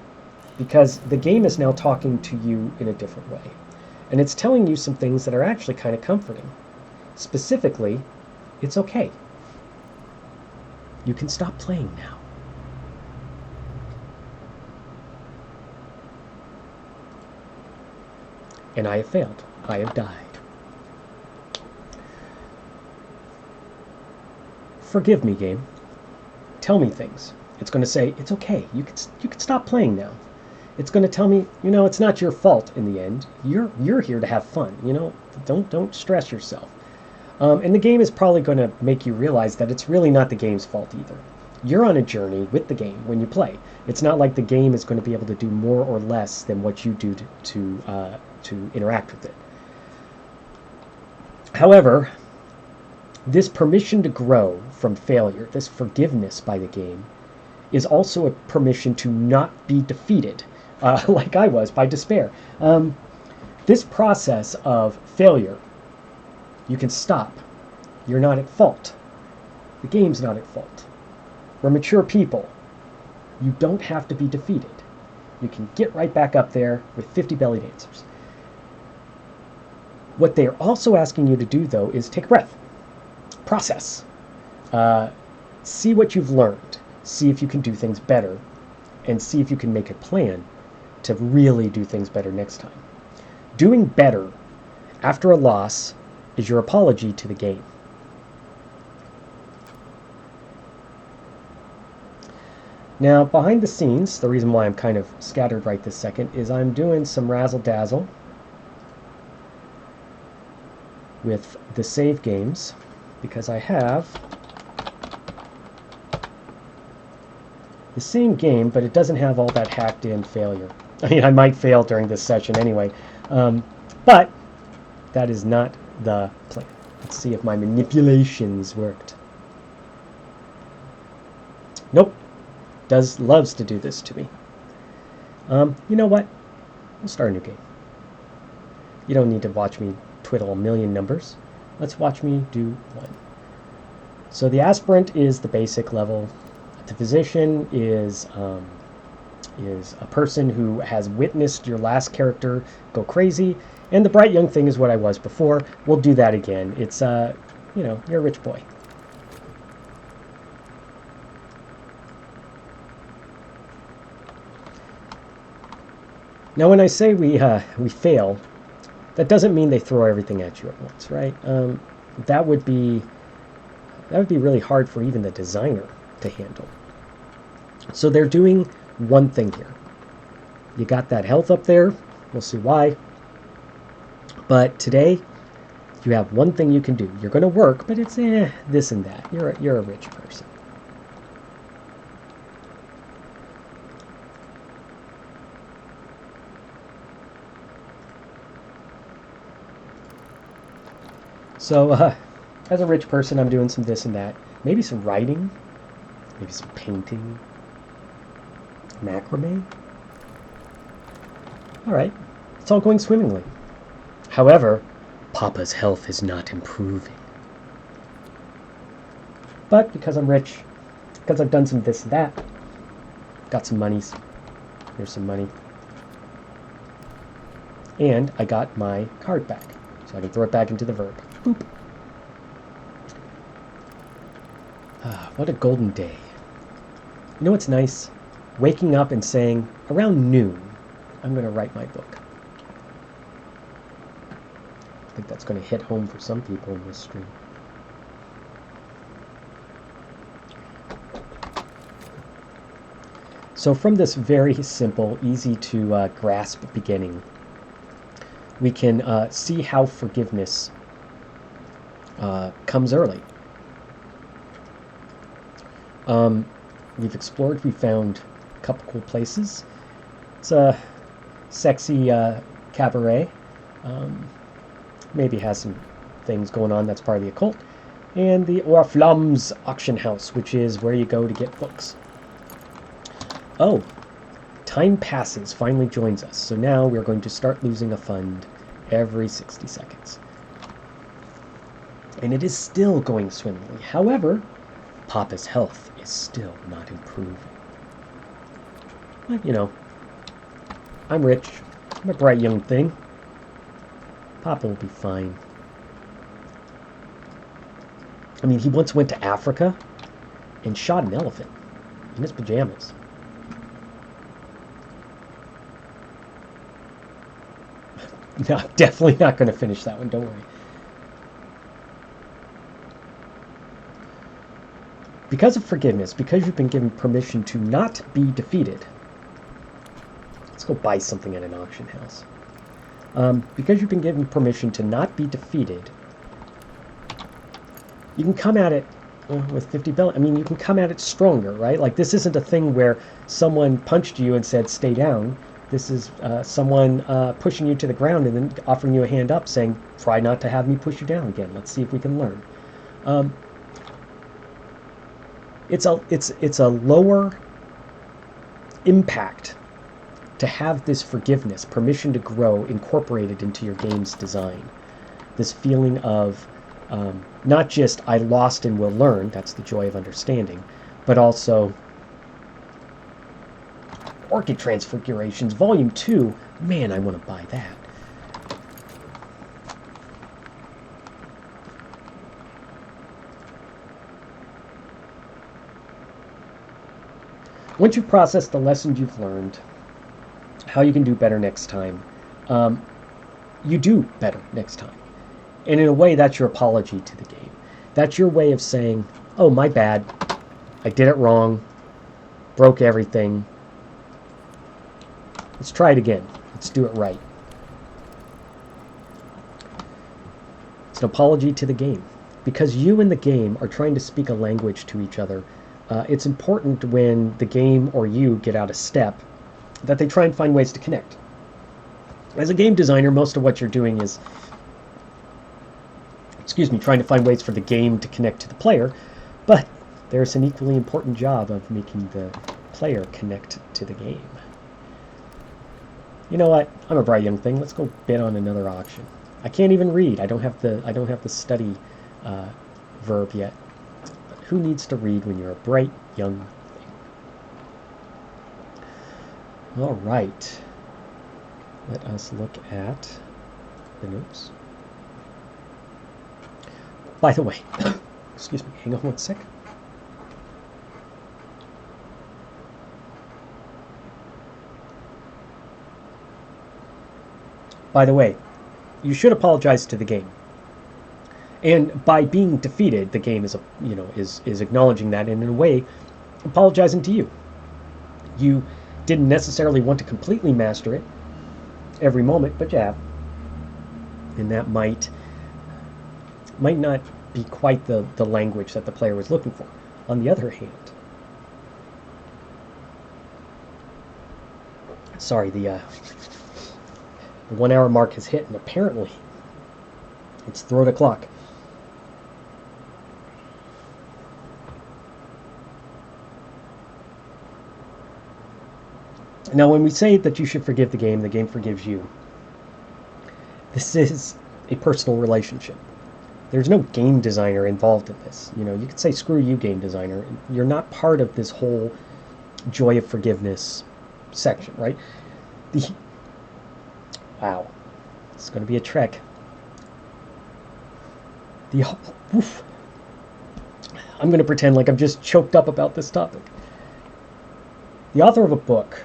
Because the game is now talking to you in a different way. And it's telling you some things that are actually kind of comforting. Specifically, it's okay. You can stop playing now. And I have failed. I have died. Forgive me, game. Tell me things. It's going to say, it's okay. You can stop playing now. It's going to tell me, it's not your fault in the end. You're here to have fun. Don't stress yourself. And the game is probably going to make you realize that it's really not the game's fault either. You're on a journey with the game when you play. It's not like the game is going to be able to do more or less than what you do to interact with it. However, this permission to grow from failure, this forgiveness by the game, is also a permission to not be defeated, like I was, by despair. This process of failure, you can stop. You're not at fault. The game's not at fault. We're mature people. You don't have to be defeated. You can get right back up there with 50 belly dancers. What they're also asking you to do, though, is take a breath. Process. See what you've learned. See if you can do things better. And see if you can make a plan to really do things better next time. Doing better after a loss is your apology to the game. Now, behind the scenes, the reason why I'm kind of scattered right this second is I'm doing some razzle-dazzle with the save games, because I have the same game, but it doesn't have all that hacked-in failure. I mean, I might fail during this session anyway, but that is not the plan. Let's see if my manipulations worked. Nope. Loves to do this to me. You know what? We'll start a new game. You don't need to watch me twiddle a million numbers. Let's watch me do one. So the aspirant is the basic level. The physician is a person who has witnessed your last character go crazy. And the bright young thing is what I was before. We'll do that again. It's, you're a rich boy. Now, when I say we fail, that doesn't mean they throw everything at you at once, right? That would be really hard for even the designer to handle. So they're doing one thing here. You got that health up there. We'll see why. But today, you have one thing you can do. You're going to work, but it's this and that. You're a rich person. So, as a rich person, I'm doing some this and that. Maybe some writing, maybe some painting, macrame. All right, it's all going swimmingly. However, Papa's health is not improving. But because I'm rich, because I've done some this and that, got some monies. Here's some money. And I got my card back, so I can throw it back into the verb. Boop. What a golden day. You know what's nice? Waking up and saying, around noon, I'm going to write my book. I think that's going to hit home for some people in this stream. So from this very simple, easy to grasp beginning, we can see how forgiveness comes early. We've explored, we found a couple cool places. It's a sexy cabaret. Maybe has some things going on that's part of the occult. And the Orflam's auction house, which is where you go to get books. Oh, time passes finally joins us. So now we're going to start losing a fund every 60 seconds. And it is still going swimmingly. However, Papa's health is still not improving. But, you know, I'm rich. I'm a bright young thing. Papa will be fine. I mean, he once went to Africa and shot an elephant in his pajamas. No, I'm definitely not going to finish that one, don't worry. Because of forgiveness, because you've been given permission to not be defeated. Let's go buy something at an auction house. Because you've been given permission to not be defeated, you can come at it with 50 billion. I mean, you can come at it stronger, right? Like, this isn't a thing where someone punched you and said, stay down. This is someone pushing you to the ground and then offering you a hand up saying, try not to have me push you down again. Let's see if we can learn. It's a lower impact to have this forgiveness, permission to grow, incorporated into your game's design. This feeling of not just I lost and will learn, that's the joy of understanding, but also Orchid Transfigurations Volume 2. Man, I want to buy that. Once you've processed the lessons you've learned, how you can do better next time, you do better next time. And in a way, that's your apology to the game. That's your way of saying, oh, my bad. I did it wrong. Broke everything. Let's try it again. Let's do it right. It's an apology to the game. Because you and the game are trying to speak a language to each other, it's important when the game or you get out of step that they try and find ways to connect. As a game designer, most of what you're doing is, trying to find ways for the game to connect to the player, but there's an equally important job of making the player connect to the game. You know what? I'm a bright young thing. Let's go bid on another auction. I can't even read. I don't have the study verb yet. But who needs to read when you're a bright young thing? All right. Let us look at the notes. By the way, excuse me, hang on one sec. by the way, you should apologize to the game. And by being defeated, the game is acknowledging that, and in a way, apologizing to you. You didn't necessarily want to completely master it every moment, but you have. And that might not be quite the language that the player was looking for. On the other hand, sorry, the 1 hour mark has hit, and apparently it's throat o'clock. Now, when we say that you should forgive the game forgives you. This is a personal relationship. There's no game designer involved in this. You could say, screw you, game designer. You're not part of this whole joy of forgiveness section, right? Wow. It's going to be a trek. I'm going to pretend like I'm just choked up about this topic. The author of a book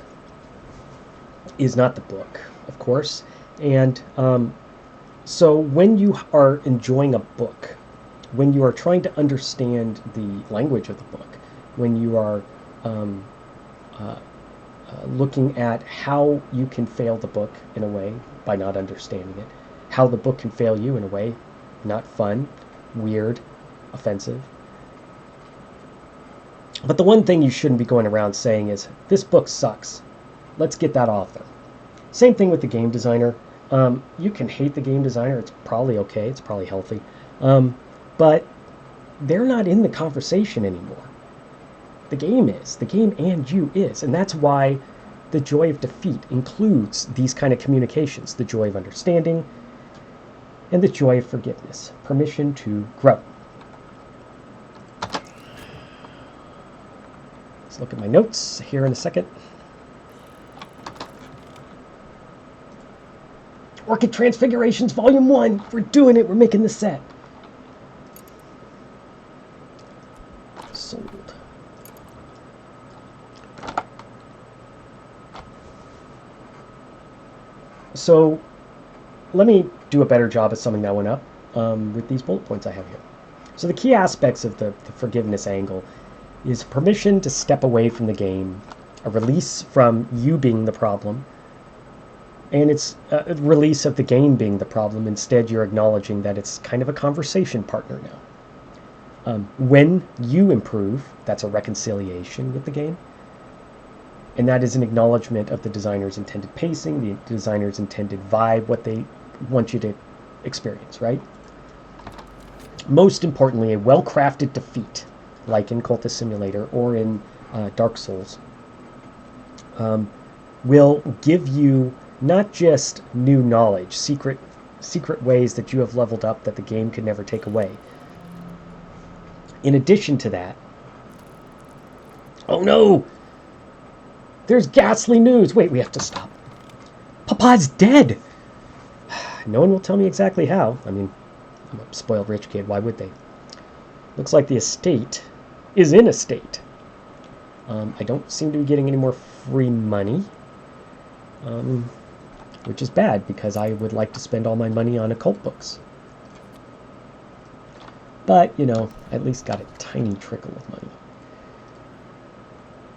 is not the book, of course. And so when you are enjoying a book, when you are trying to understand the language of the book, when you are looking at how you can fail the book in a way by not understanding it, how the book can fail you in a way, not fun, weird, offensive. But the one thing you shouldn't be going around saying is, this book sucks. Let's get that author. Same thing with the game designer. You can hate the game designer. It's probably okay. It's probably healthy. But they're not in the conversation anymore. The game is. The game and you is. And that's why the joy of defeat includes these kind of communications. The joy of understanding and the joy of forgiveness. Permission to grow. Let's look at my notes here in a second. Orchid Transfigurations Volume 1. We're doing it. We're making the set. Sold. So let me do a better job of summing that one up with these bullet points I have here. So the key aspects of the forgiveness angle is permission to step away from the game, a release from you being the problem, and it's a release of the game being the problem. Instead, you're acknowledging that it's kind of a conversation partner now. When you improve, that's a reconciliation with the game. And that is an acknowledgement of the designer's intended pacing, the designer's intended vibe, what they want you to experience, right? Most importantly, a well-crafted defeat, like in Cultist Simulator or in Dark Souls, will give you not just new knowledge, secret ways that you have leveled up that the game could never take away. In addition to that, oh no! There's ghastly news! Wait, we have to stop. Papa's dead! No one will tell me exactly how. I mean, I'm a spoiled rich kid, why would they? Looks like the estate is in a state. I don't seem to be getting any more free money. Which is bad, because I would like to spend all my money on occult books. But, at least got a tiny trickle of money.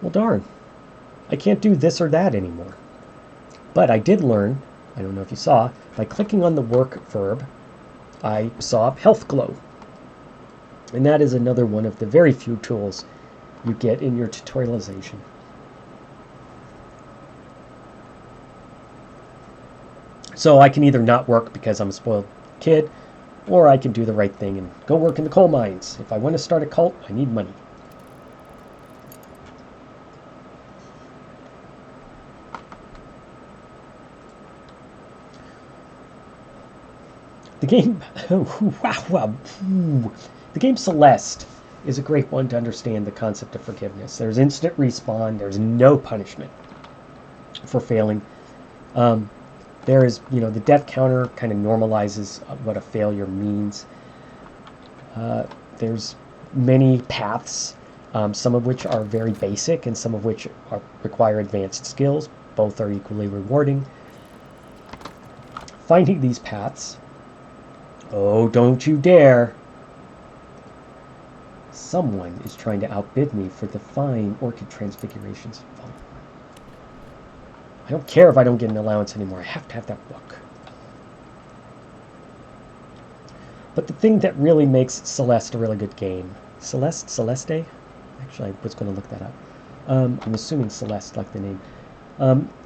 Well, darn. I can't do this or that anymore. But I did learn, I don't know if you saw, by clicking on the work verb, I saw health glow. And that is another one of the very few tools you get in your tutorialization. So I can either not work because I'm a spoiled kid, or I can do the right thing and go work in the coal mines. If I want to start a cult, I need money. The game, the game Celeste is a great one to understand the concept of forgiveness. There's instant respawn. There's no punishment for failing. There is, the death counter kind of normalizes what a failure means. There's many paths, some of which are very basic and some of which require advanced skills. Both are equally rewarding. finding these paths. Oh, don't you dare! Someone is trying to outbid me for the fine orchid transfigurations. I don't care if I don't get an allowance anymore. I have to have that book. But the thing that really makes Celeste a really good game, Celeste? Actually, I was going to look that up. I'm assuming Celeste, like the name,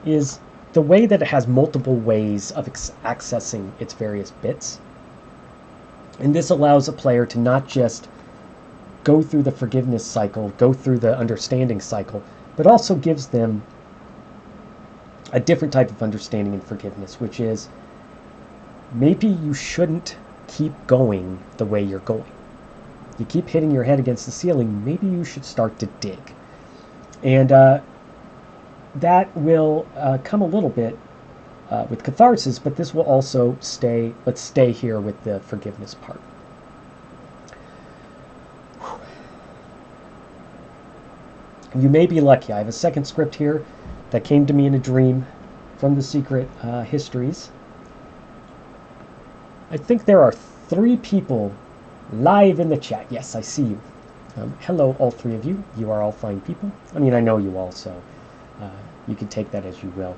is the way that it has multiple ways of accessing its various bits. And this allows a player to not just go through the forgiveness cycle, go through the understanding cycle, but also gives them a different type of understanding and forgiveness, which is maybe you shouldn't keep going the way you're going. You keep hitting your head against the ceiling, maybe you should start to dig. And that will come a little bit with catharsis, but this will also let's stay here with the forgiveness part. You may be lucky. I have a second script here that came to me in a dream from the secret histories. I think there are 3 people live in the chat. Yes, I see you. Hello, all 3 of you. You are all fine people. I mean, I know you all, so you can take that as you will.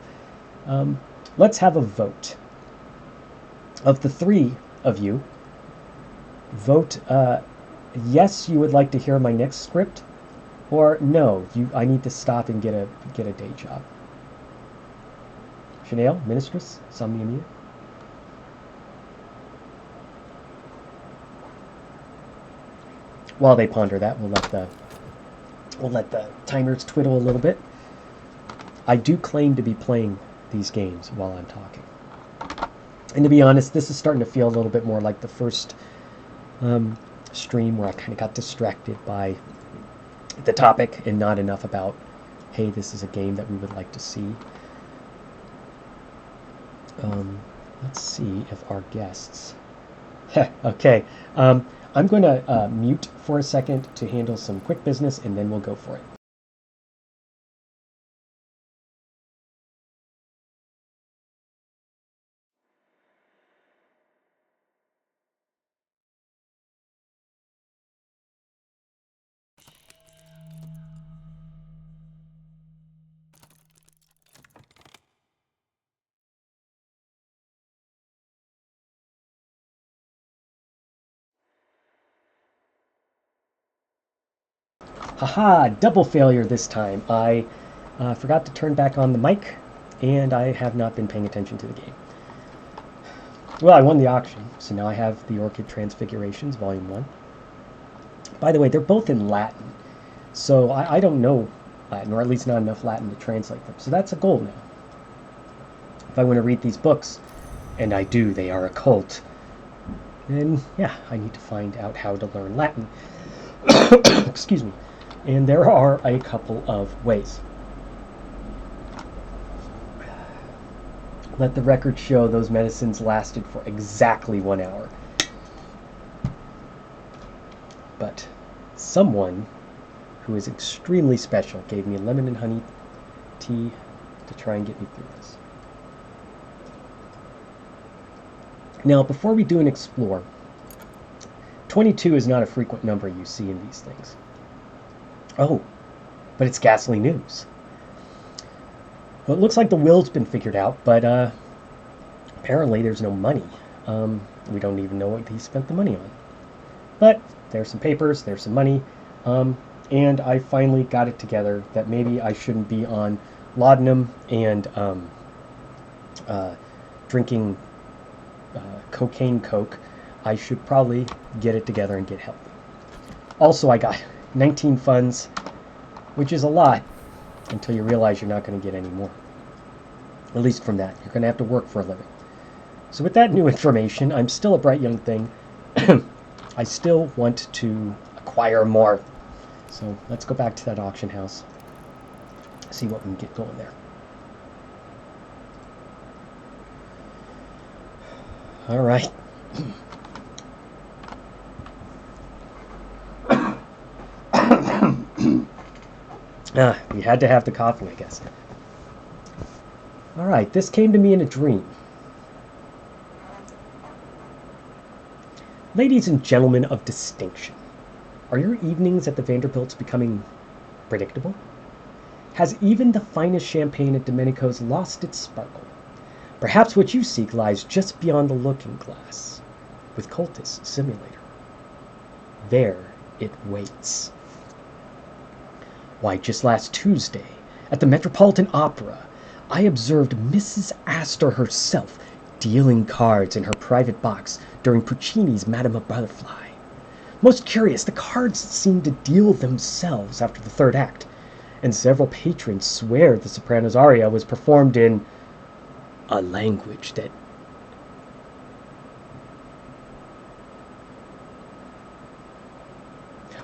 Let's have a vote. Of the 3 of you, vote yes, you would like to hear my next script, or no, I need to stop and get a day job. Chanel, Ministress, Somnia. While they ponder that, we'll let the timers twiddle a little bit. I do claim to be playing these games while I'm talking. And to be honest, this is starting to feel a little bit more like the first stream where I kind of got distracted by the topic and not enough about, hey, this is a game that we would like to see. Let's see if our guests... okay. I'm going to mute for a second to handle some quick business, and then we'll go for it. Haha, double failure this time. I forgot to turn back on the mic, and I have not been paying attention to the game. Well, I won the auction, so now I have the Orchid Transfigurations, Volume 1. By the way, they're both in Latin, so I don't know Latin, or at least not enough Latin to translate them. So that's a goal now. If I want to read these books, and I do, they are occult, then yeah, I need to find out how to learn Latin. Excuse me. And there are a couple of ways. Let the record show those medicines lasted for exactly 1 hour. But someone who is extremely special gave me lemon and honey tea to try and get me through this. Now, before we do an explore, 22 is not a frequent number you see in these things. Oh, but it's ghastly news. Well, it looks like the will's been figured out, but apparently there's no money. We don't even know what he spent the money on. But there's some papers, there's some money, and I finally got it together that maybe I shouldn't be on laudanum and drinking cocaine coke. I should probably get it together and get healthy. Also, I got 19 funds, which is a lot until you realize you're not going to get any more. At least from that. You're going to have to work for a living. So with that new information, I'm still a bright young thing. I still want to acquire more. So let's go back to that auction house. See what we can get going there. All right. You had to have the coffee, I guess. All right, this came to me in a dream. Ladies and gentlemen of distinction, are your evenings at the Vanderbilts becoming predictable? Has even the finest champagne at Domenico's lost its sparkle? Perhaps what you seek lies just beyond the looking glass, with Cultist Simulator. There it waits. Why, just last Tuesday, at the Metropolitan Opera, I observed Mrs. Astor herself dealing cards in her private box during Puccini's Madame of Butterfly. Most curious, the cards seemed to deal themselves after the third act, and several patrons swear the soprano's aria was performed in a language that...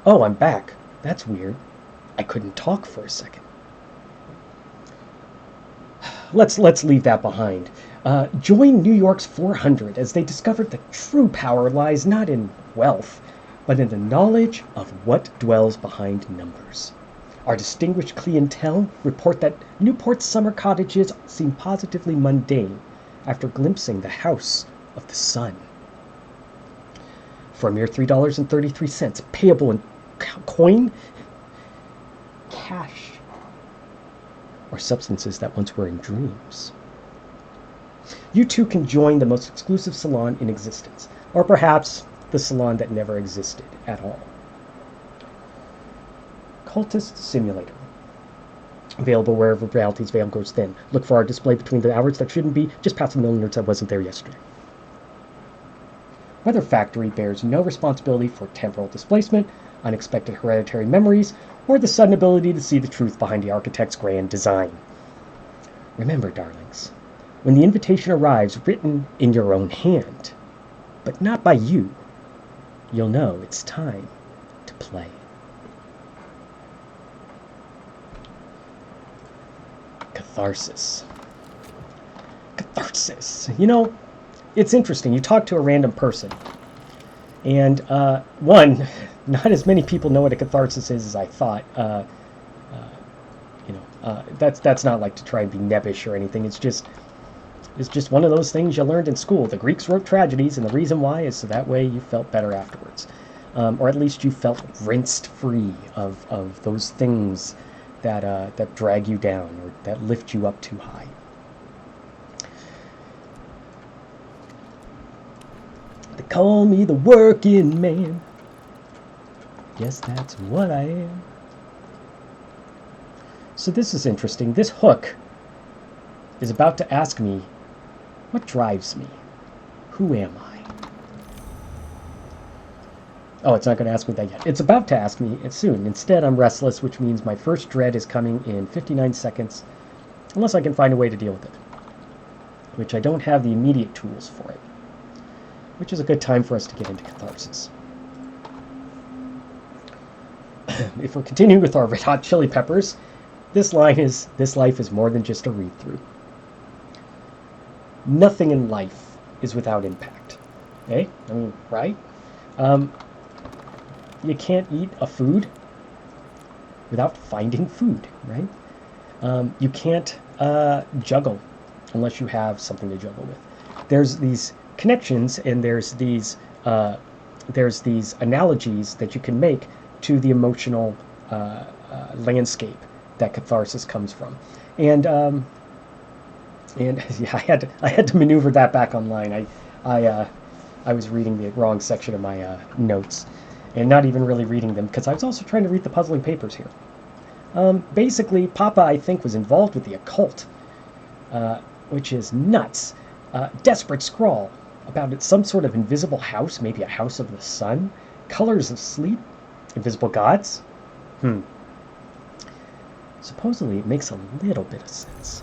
Oh, I'm back. That's weird. I couldn't talk for a second. Let's leave that behind. Join New York's 400 as they discovered that true power lies not in wealth, but in the knowledge of what dwells behind numbers. Our distinguished clientele report that Newport's summer cottages seem positively mundane after glimpsing the house of the sun. For a mere $3.33, payable in coin, cash, or substances that once were in dreams. You too can join the most exclusive salon in existence, or perhaps the salon that never existed at all. Cultist Simulator. Available wherever reality's veil goes thin. Look for our display between the hours that shouldn't be, just past the millimeters that wasn't there yesterday. Weather Factory bears no responsibility for temporal displacement, unexpected hereditary memories, or the sudden ability to see the truth behind the architect's grand design. Remember, darlings, when the invitation arrives written in your own hand, but not by you, you'll know it's time to play. Catharsis. Catharsis. You know, it's interesting. You talk to a random person, and one, not as many people know what a catharsis is as I thought. That's not like to try and be nebbish or anything. It's just one of those things you learned in school. The Greeks wrote tragedies, and the reason why is so that way you felt better afterwards, or at least you felt rinsed free of those things that drag you down or that lift you up too high. They call me the working man. Yes, that's what I am. So this is interesting. This hook is about to ask me, what drives me? Who am I? Oh, it's not going to ask me that yet. It's about to ask me soon. Instead, I'm restless, which means my first dread is coming in 59 seconds, unless I can find a way to deal with it, which I don't have the immediate tools for it, which is a good time for us to get into catharsis. If we're continuing with our Red Hot Chili Peppers, this life is more than just a read-through. Nothing in life is without impact. Okay? I mean, right? You can't eat a food without finding food, right? You can't juggle unless you have something to juggle with. There's these connections and there's these analogies that you can make to the emotional landscape that catharsis comes from, and yeah, I had to maneuver that back online. I was reading the wrong section of my notes, and not even really reading them because I was also trying to read the puzzling papers here. Basically, Papa, I think, was involved with the occult, which is nuts. Desperate scrawl about some sort of invisible house, maybe a house of the sun, colors of sleep, invisible gods. Supposedly, it makes a little bit of sense.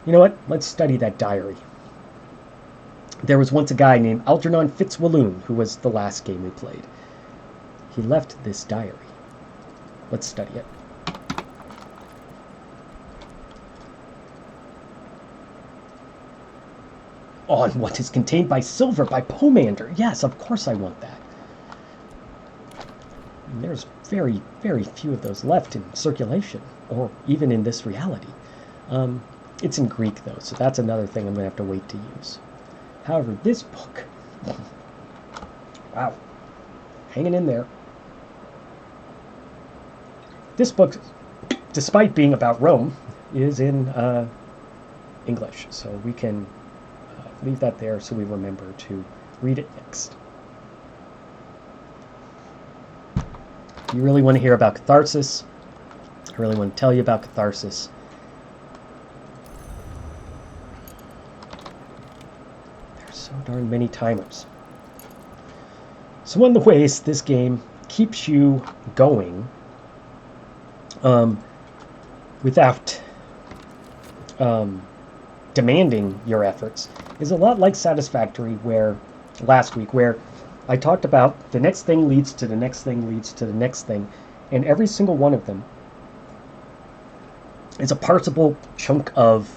You know what? Let's study that diary. There was once a guy named Algernon Fitzwilloon who was the last game we played. He left this diary. Let's study it. On what is contained by silver by Pomander. Yes, of course I want that. And there's very, very few of those left in circulation, or even in this reality. It's in Greek, though, so that's another thing I'm going to have to wait to use. However, this book, wow, hanging in there. This book, despite being about Rome, is in English, so we can leave that there so we remember to read it next. If you really want to hear about catharsis, I really want to tell you about catharsis. There's so darn many timers. So one of the ways this game keeps you going without demanding your efforts is a lot like Satisfactory, where last week, where I talked about the next thing leads to the next thing leads to the next thing, and every single one of them is a parsable chunk of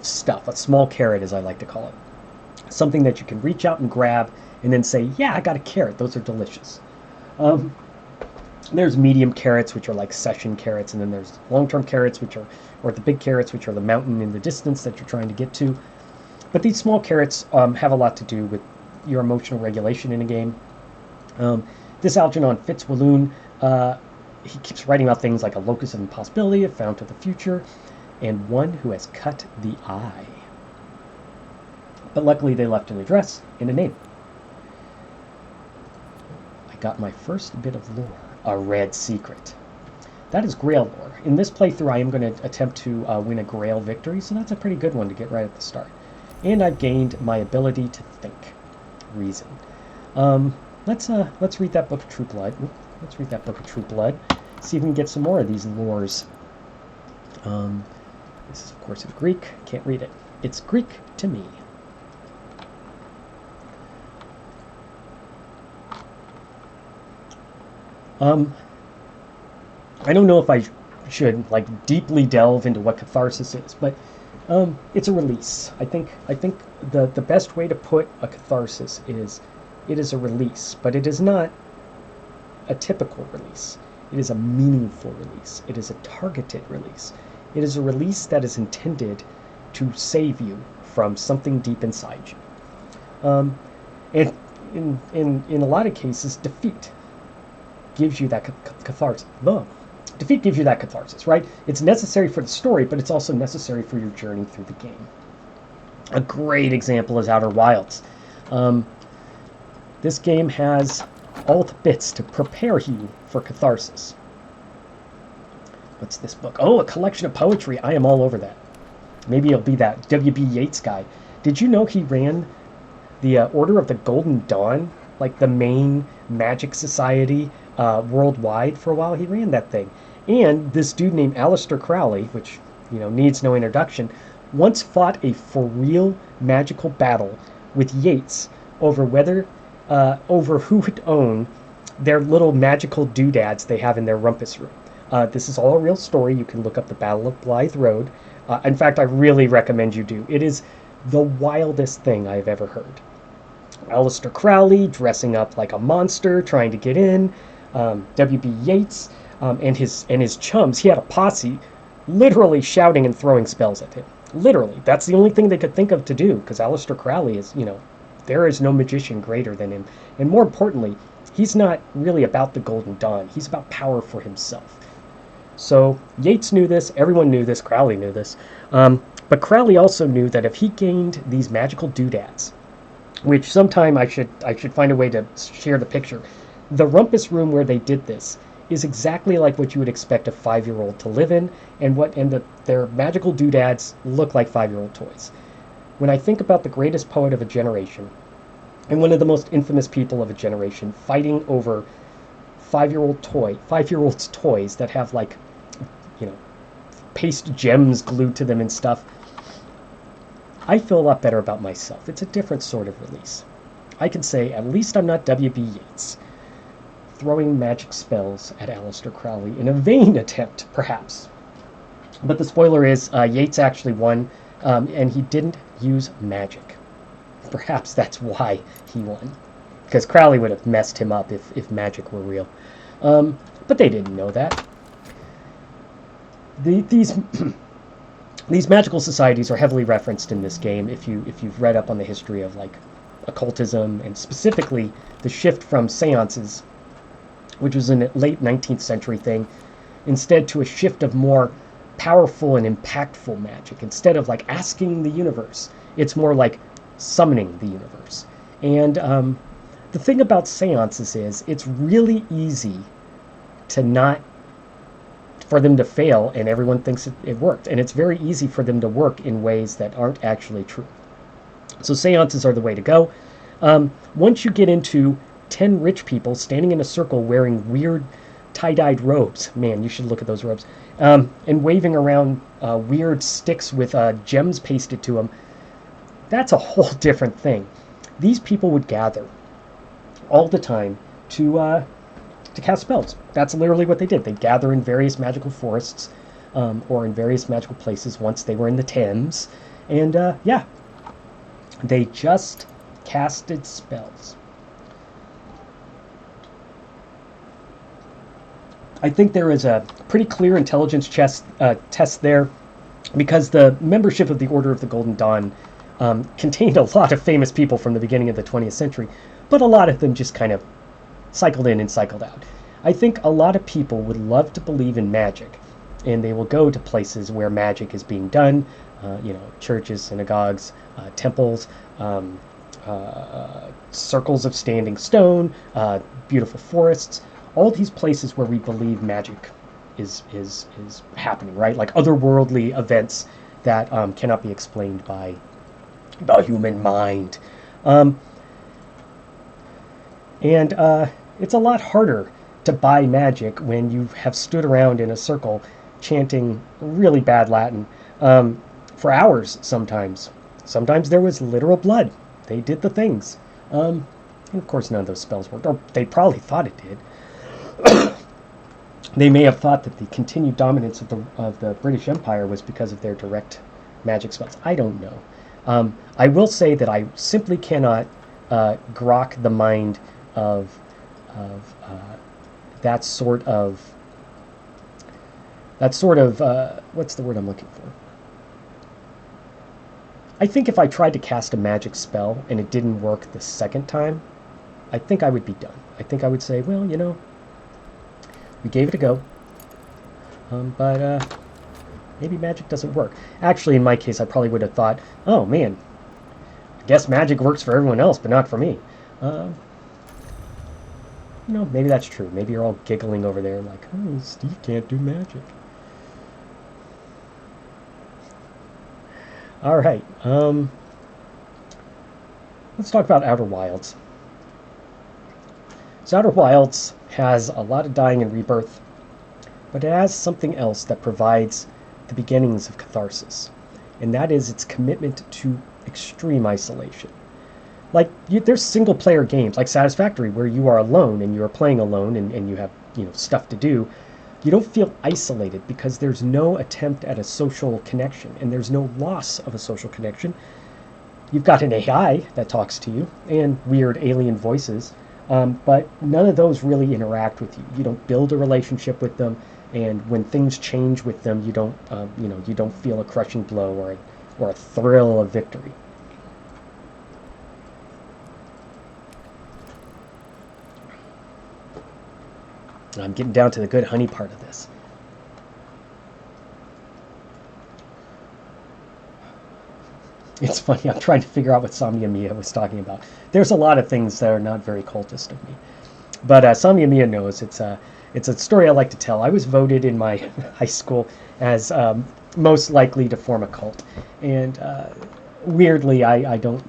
stuff, a small carrot, as I like to call it. Something that you can reach out and grab and then say, yeah, I got a carrot. Those are delicious. There's medium carrots, which are like session carrots, and then there's long-term carrots, which are, or the big carrots, which are the mountain in the distance that you're trying to get to. But these small carrots have a lot to do with your emotional regulation in a game. This Algernon Fitzwilloon, he keeps writing about things like a locus of impossibility, a fount of the future, and one who has cut the eye. But luckily they left an address and a name. I got my first bit of lore, a red secret. That is Grail lore. In this playthrough I am going to attempt to win a Grail victory, so that's a pretty good one to get right at the start. And I've gained my ability to think. Reason. Let's read that book of True Blood. Let's read that book of True Blood. See if we can get some more of these lores. This is, of course, in Greek. Can't read it. It's Greek to me. I don't know if I should like deeply delve into what catharsis is, but it's a release. I think the best way to put a catharsis is it is a release, but it is not a typical release. It is a meaningful release. It is a targeted release. It is a release that is intended to save you from something deep inside you. And in a lot of cases, defeat gives you that catharsis. Defeat gives you that catharsis, right? It's necessary for the story, but it's also necessary for your journey through the game. A great example is Outer Wilds. This game has all the bits to prepare you for catharsis. What's this book? Oh, a collection of poetry. I am all over that. Maybe it'll be that W.B. Yeats guy. Did you know he ran the Order of the Golden Dawn, like the main magic society worldwide for a while? He ran that thing. And this dude named Aleister Crowley, which needs no introduction, once fought a for real magical battle with Yeats over over who would own their little magical doodads they have in their rumpus room. This is all a real story. You can look up the Battle of Blythe Road. In fact, I really recommend you do. It is the wildest thing I've ever heard. Aleister Crowley dressing up like a monster, trying to get in. W.B. Yeats and his chums. He had a posse literally shouting and throwing spells at him. Literally. That's the only thing they could think of to do, because Aleister Crowley is, there is no magician greater than him. And more importantly, he's not really about the Golden Dawn. He's about power for himself. So Yeats knew this. Everyone knew this. Crowley knew this. But Crowley also knew that if he gained these magical doodads, which sometime I should find a way to share the picture. The rumpus room where they did this is exactly like what you would expect a 5-year-old to live in, and their magical doodads look like 5-year-old toys. When I think about the greatest poet of a generation, and one of the most infamous people of a generation, fighting over 5-year-olds' toys that have like, paste gems glued to them and stuff, I feel a lot better about myself. It's a different sort of release. I can say, at least I'm not W.B. Yeats, throwing magic spells at Aleister Crowley in a vain attempt, perhaps. But the spoiler is, Yeats actually won, and he didn't use magic. Perhaps that's why he won. Because Crowley would have messed him up if magic were real. But they didn't know that. These These magical societies are heavily referenced in this game if you've read up on the history of like occultism and specifically the shift from seances, which was a late 19th century thing, instead to a shift of more powerful and impactful magic. Instead of like asking the universe, it's more like summoning the universe. And the thing about seances is it's really easy to not for them to fail and everyone thinks it worked. And it's very easy for them to work in ways that aren't actually true. So seances are the way to go. Once you get into 10 rich people standing in a circle wearing weird tie-dyed robes, man, you should look at those robes, and waving around weird sticks with gems pasted to them, that's a whole different thing. These people would gather all the time to cast spells. That's literally what they did. They'd gather in various magical forests or in various magical places once they were in the Thames. And yeah, they just casted spells. I think there is a pretty clear intelligence test there because the membership of the Order of the Golden Dawn contained a lot of famous people from the beginning of the 20th century, but a lot of them just kind of cycled in and cycled out. I think a lot of people would love to believe in magic, and they will go to places where magic is being done, churches, synagogues, temples, circles of standing stone, beautiful forests, all these places where we believe magic is happening, right? Like otherworldly events that cannot be explained by the human mind. And it's a lot harder to buy magic when you have stood around in a circle chanting really bad Latin for hours sometimes. Sometimes there was literal blood. They did the things. And of course, none of those spells worked, or they probably thought it did. They may have thought that the continued dominance of the British Empire was because of their direct magic spells. I don't know. I will say that I simply cannot grok the mind of that sort of what's the word I'm looking for? I think if I tried to cast a magic spell and it didn't work the second time, I think I would be done. I think I would say, well, we gave it a go, but maybe magic doesn't work. Actually, in my case, I probably would have thought, oh man, I guess magic works for everyone else, but not for me. Maybe that's true. Maybe you're all giggling over there like, oh, Steve can't do magic. All right, let's talk about Outer Wilds. So Outer Wilds has a lot of dying and rebirth, but it has something else that provides the beginnings of catharsis, and that is its commitment to extreme isolation. Like, there's single-player games, like Satisfactory, where you are alone, and you are playing alone, and you have, stuff to do. You don't feel isolated because there's no attempt at a social connection, and there's no loss of a social connection. You've got an AI that talks to you, and weird alien voices, but none of those really interact with you. You don't build a relationship with them, and when things change with them, you don't feel a crushing blow or a thrill of victory. I'm getting down to the good honey part of this. It's funny, I'm trying to figure out what Samya Mia was talking about. There's a lot of things that are not very cultist of me. But Samya Mia knows it's a story I like to tell. I was voted in my high school as most likely to form a cult. And weirdly, I don't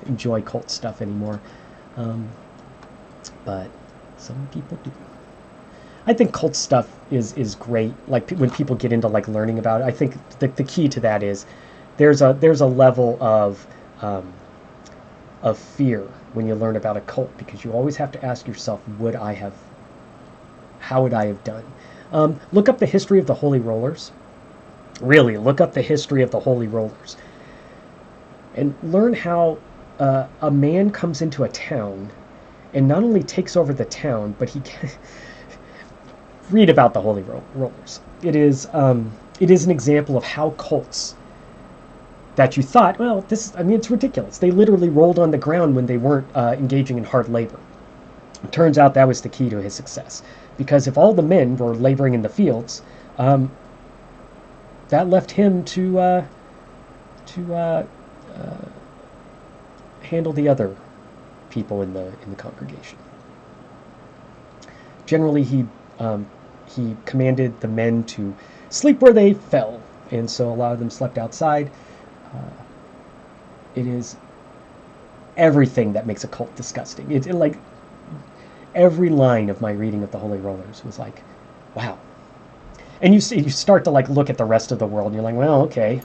enjoy cult stuff anymore. But some people do. I think cult stuff is great. Like when people get into like learning about it, I think the key to that is there's a level of fear when you learn about a cult, because you always have to ask yourself, how would I have done? Look up the history of the Holy Rollers. Really, look up the history of the Holy Rollers, and learn how a man comes into a town and not only takes over the town, but he can read about the Holy Rollers. It is an example of how cults that you thought, well, I mean, it's ridiculous. They literally rolled on the ground when they weren't engaging in hard labor. It turns out that was the key to his success. Because if all the men were laboring in the fields, that left him to handle the other people in the congregation. Generally, he commanded the men to sleep where they fell, and so a lot of them slept outside. It is everything that makes a cult disgusting. It's like every line of my reading of the Holy Rollers was like, wow. And you start to like look at the rest of the world, and you're like, well, okay.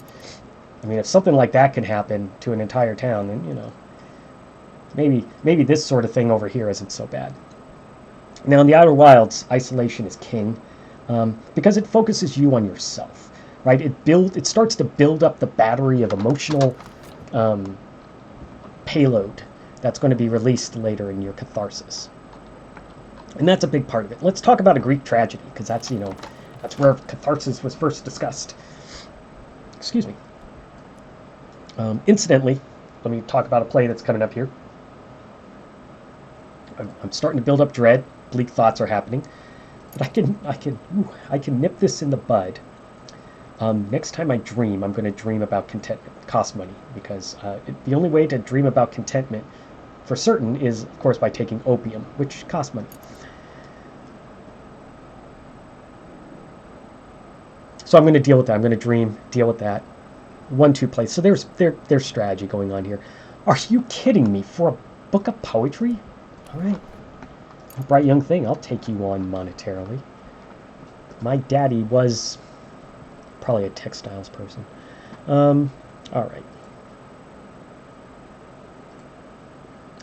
I mean, if something like that can happen to an entire town, then maybe this sort of thing over here isn't so bad. Now, in the Outer Wilds, isolation is king, because it focuses you on yourself, right? It starts to build up the battery of emotional payload that's going to be released later in your catharsis, and that's a big part of it. Let's talk about a Greek tragedy, because that's where catharsis was first discussed. Excuse me. Incidentally, let me talk about a play that's coming up here. I'm starting to build up dread. Bleak thoughts are happening, but I can nip this in the bud. Next time I dream, I'm going to dream about contentment. It costs money, because the only way to dream about contentment for certain is, of course, by taking opium, which costs money. So I'm going to deal with that. I'm going to deal with that. 1-2 plays. So there's strategy going on here. Are you kidding me? For a book of poetry? All right. Bright young thing, I'll take you on monetarily. My daddy was probably a textiles person. All right.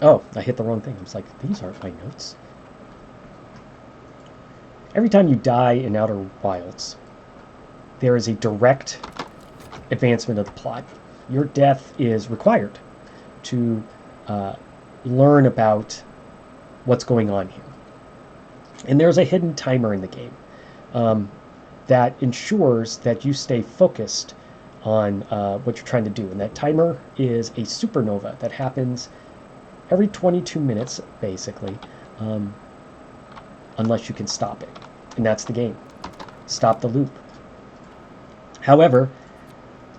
Oh, I hit the wrong thing. I was like, these aren't my notes. Every time you die in Outer Wilds, there is a direct advancement of the plot. Your death is required to learn about what's going on here. And there's a hidden timer in the game that ensures that you stay focused on what you're trying to do. And that timer is a supernova that happens every 22 minutes, basically, unless you can stop it. And that's the game. Stop the loop. However,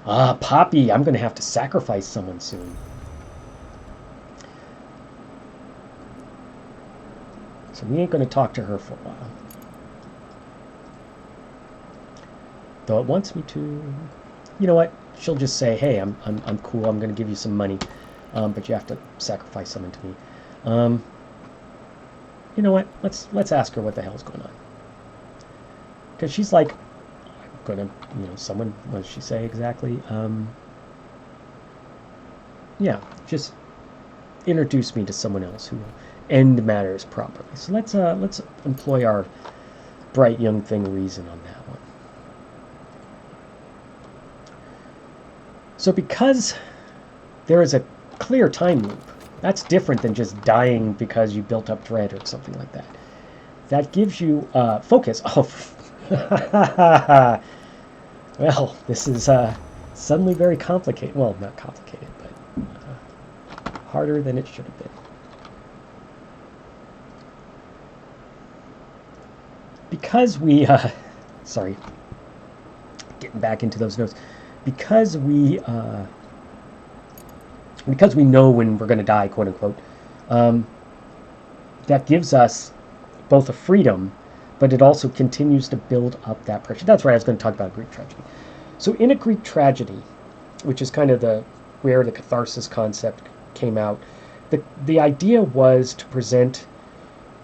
Poppy, I'm going to have to sacrifice someone soon. So we ain't going to talk to her for a while. Though it wants me to. You know what? She'll just say, "Hey, I'm cool. I'm going to give you some money, but you have to sacrifice someone to me." You know what? Let's ask her what the hell's going on. Because she's like, I'm gonna, someone. What does she say exactly? Yeah, just introduce me to someone else who will end matters properly. So let's employ our bright young thing reason on that one. So because there is a clear time loop, that's different than just dying because you built up dread or something like that. That gives you focus. Oh, well, this is suddenly very complicated. Well, not complicated, but harder than it should have been. Because we, sorry, getting back into those notes. Because we know when we're going to die, quote unquote, that gives us both a freedom, but it also continues to build up that pressure. That's right, I was going to talk about a Greek tragedy. So in a Greek tragedy, which is kind of where the catharsis concept came out, the idea was to present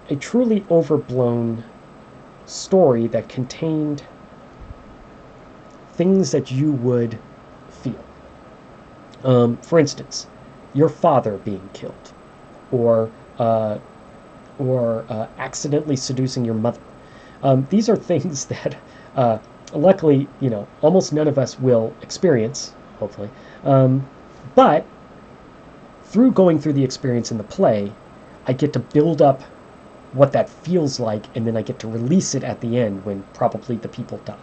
a truly overblown story that contained things that you would feel. For instance, your father being killed, or accidentally seducing your mother. These are things that, luckily, almost none of us will experience, hopefully. But through going through the experience in the play, I get to build up what that feels like, and then I get to release it at the end when probably the people die.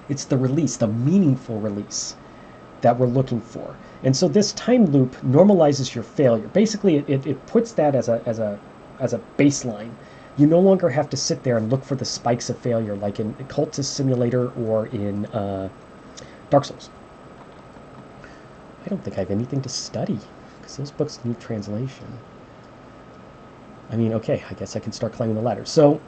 It's the release, the meaningful release, that we're looking for. And so this time loop normalizes your failure. Basically, it puts that as a baseline. You no longer have to sit there and look for the spikes of failure like in Cultist Simulator or in Dark Souls. I don't think I have anything to study because those books need translation. I mean, okay, I guess I can start climbing the ladder. So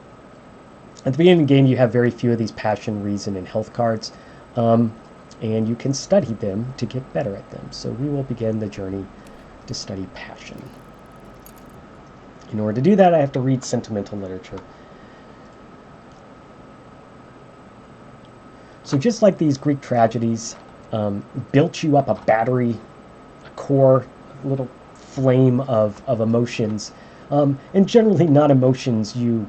at the beginning of the game, you have very few of these passion, reason, and health cards. And you can study them to get better at them. So we will begin the journey to study passion. In order to do that, I have to read sentimental literature. So just like these Greek tragedies built you up a battery, a core, a little flame of emotions, and generally not emotions you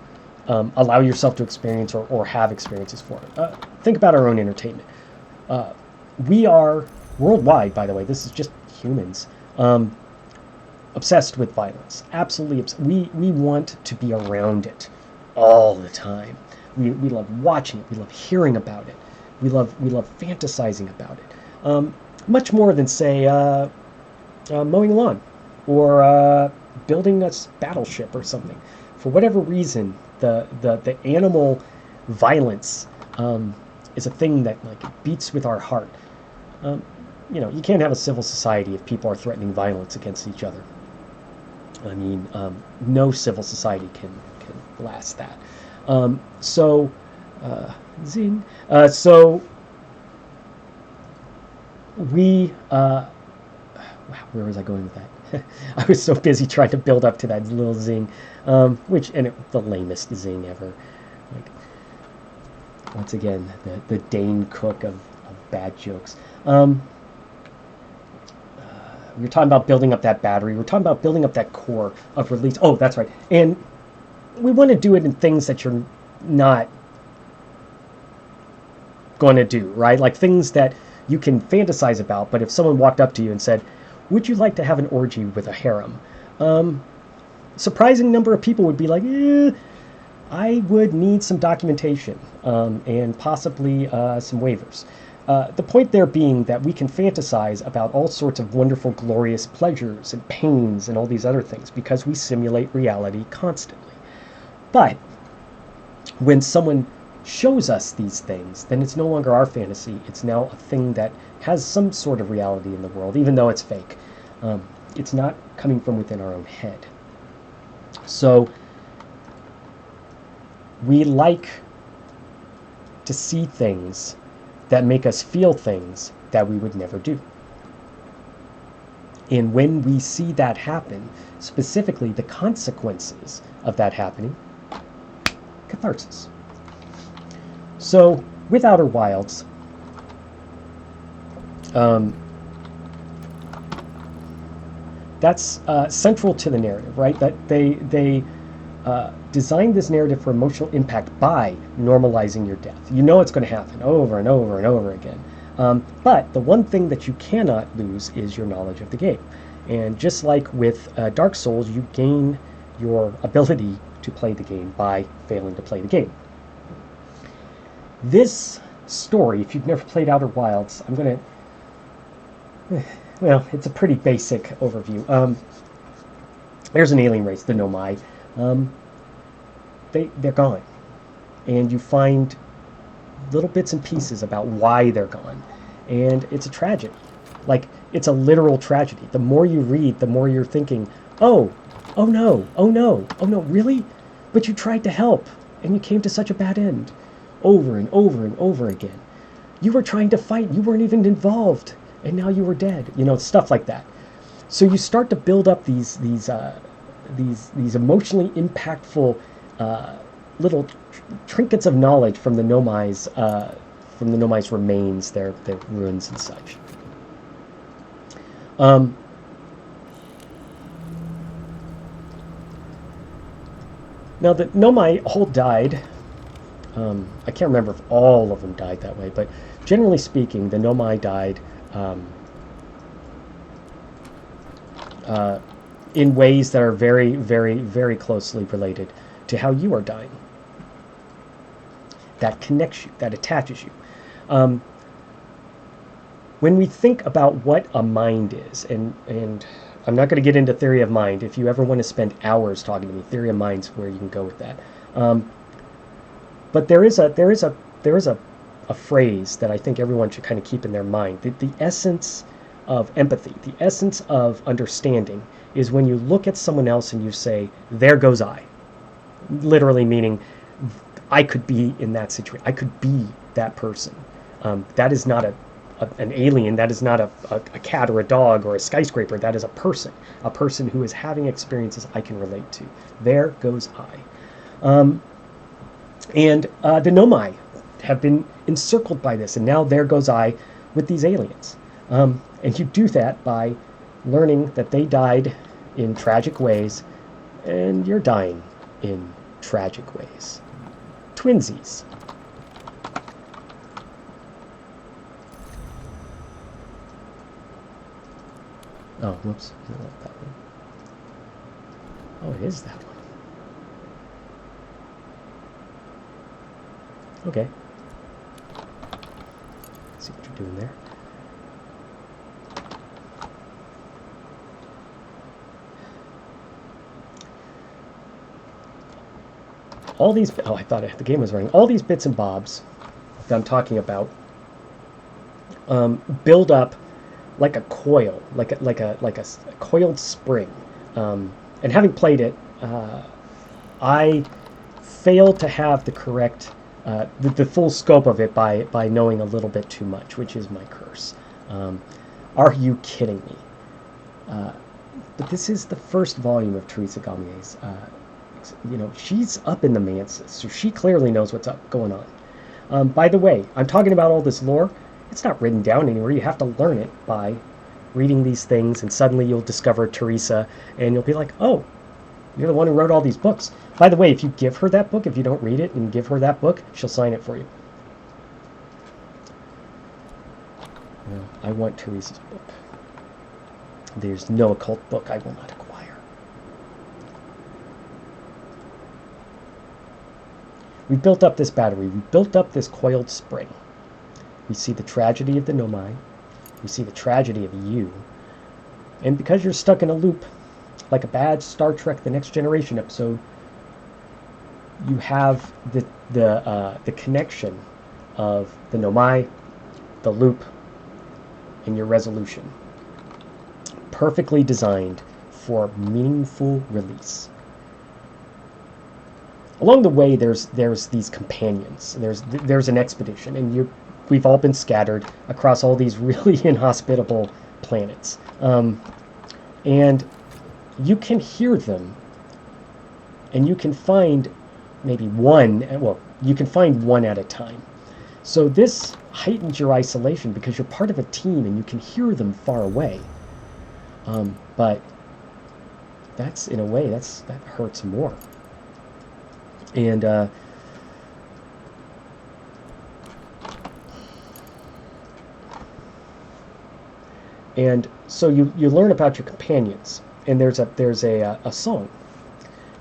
allow yourself to experience or have experiences for. Think about our own entertainment. We are worldwide, by the way, this is just humans, obsessed with violence. Absolutely we want to be around it all the time. We love watching it. We love hearing about it. We love fantasizing about it. Much more than, say, mowing a lawn or building a battleship or something. For whatever reason, the animal violence is a thing that beats with our heart. You can't have a civil society if people are threatening violence against each other. I mean, no civil society can last that. Zing. So we, where was I going with that? I was so busy trying to build up to that little zing, the lamest zing ever. Once again, the Dane Cook of bad jokes. We were talking about building up that battery. We're talking about building up that core of release. Oh, that's right. And we want to do it in things that you're not going to do, right? Like things that you can fantasize about, but if someone walked up to you and said, would you like to have an orgy with a harem? Surprising number of people would be like, I would need some documentation and possibly some waivers. The point there being that we can fantasize about all sorts of wonderful, glorious pleasures and pains and all these other things because we simulate reality constantly. But when someone shows us these things, then it's no longer our fantasy. It's now a thing that has some sort of reality in the world, even though it's fake. It's not coming from within our own head. So we like to see things that make us feel things that we would never do. And when we see that happen, specifically the consequences of that happening, catharsis. So with Outer Wilds, that's central to the narrative, right? That they designed this narrative for emotional impact by normalizing your death. You know it's going to happen over and over and over again. But the one thing that you cannot lose is your knowledge of the game. And just like with Dark Souls, you gain your ability to play the game by failing to play the game. This story, if you've never played Outer Wilds, I'm going to... Well, it's a pretty basic overview. There's an alien race, the Nomai. They're gone. And you find little bits and pieces about why they're gone. And it's a tragedy. Like, it's a literal tragedy. The more you read, the more you're thinking, oh no, really? But you tried to help, and you came to such a bad end. Over and over and over again. You were trying to fight, you weren't even involved, and now you were dead. Stuff like that. So you start to build up these emotionally impactful little trinkets of knowledge from the Nomai's remains, their ruins and such. Now the Nomai all died. I can't remember if all of them died that way, but generally speaking, the Nomai died in ways that are very, very, very closely related to how you are dying. That connects you, that attaches you. when we think about what a mind is, and I'm not going to get into theory of mind. If you ever want to spend hours talking to me, theory of mind's where you can go with that. But there is a phrase that I think everyone should kind of keep in their mind. The essence of empathy, the essence of understanding, is when you look at someone else and you say, "There goes I," literally meaning I could be in that situation. I could be that person. That is not an alien. That is not a cat or a dog or a skyscraper. That is a person who is having experiences I can relate to. There goes I. And the Nomai have been encircled by this, and now there goes I with these aliens. And you do that by learning that they died in tragic ways, and you're dying in tragic ways. Twinsies. Oh, whoops. Not that one. Oh, it is that one. Okay. Let's see what you're doing there. All these, oh, I thought the game was running. All these bits and bobs that I'm talking about build up like a coil, like a coiled spring. And having played it, I failed to have the correct, the full scope of it by knowing a little bit too much, which is my curse. Are you kidding me? But this is the first volume of Teresa Gaumier's. She's up in the Manses, so she clearly knows what's going on. By the way, I'm talking about all this lore. It's not written down anywhere. You have to learn it by reading these things, and suddenly you'll discover Teresa, and you'll be like, oh, you're the one who wrote all these books. By the way, if you give her that book, if you don't read it and give her that book, she'll sign it for you. No, I want Teresa's book. There's no occult book I will not acquire. We built up this battery. We built up this coiled spring. We see the tragedy of the Nomai. We see the tragedy of you. And because you're stuck in a loop, like a bad Star Trek The Next Generation episode, you have the connection of the Nomai, the loop, and your resolution. Perfectly designed for meaningful release. Along the way, there's these companions. There's an expedition, and we've all been scattered across all these really inhospitable planets, and you can hear them, and you can find maybe one. Well, you can find one at a time. So this heightens your isolation because you're part of a team, and you can hear them far away. But that's, in a way, that hurts more. And so you learn about your companions, and there's a song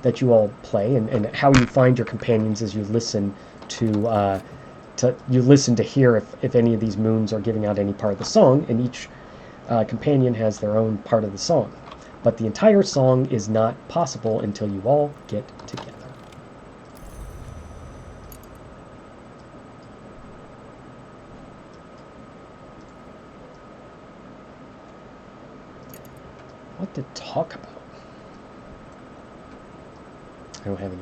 that you all play, and how you find your companions is you listen to hear if any of these moons are giving out any part of the song, and each companion has their own part of the song. But the entire song is not possible until you all get together. What to talk about? I don't have any.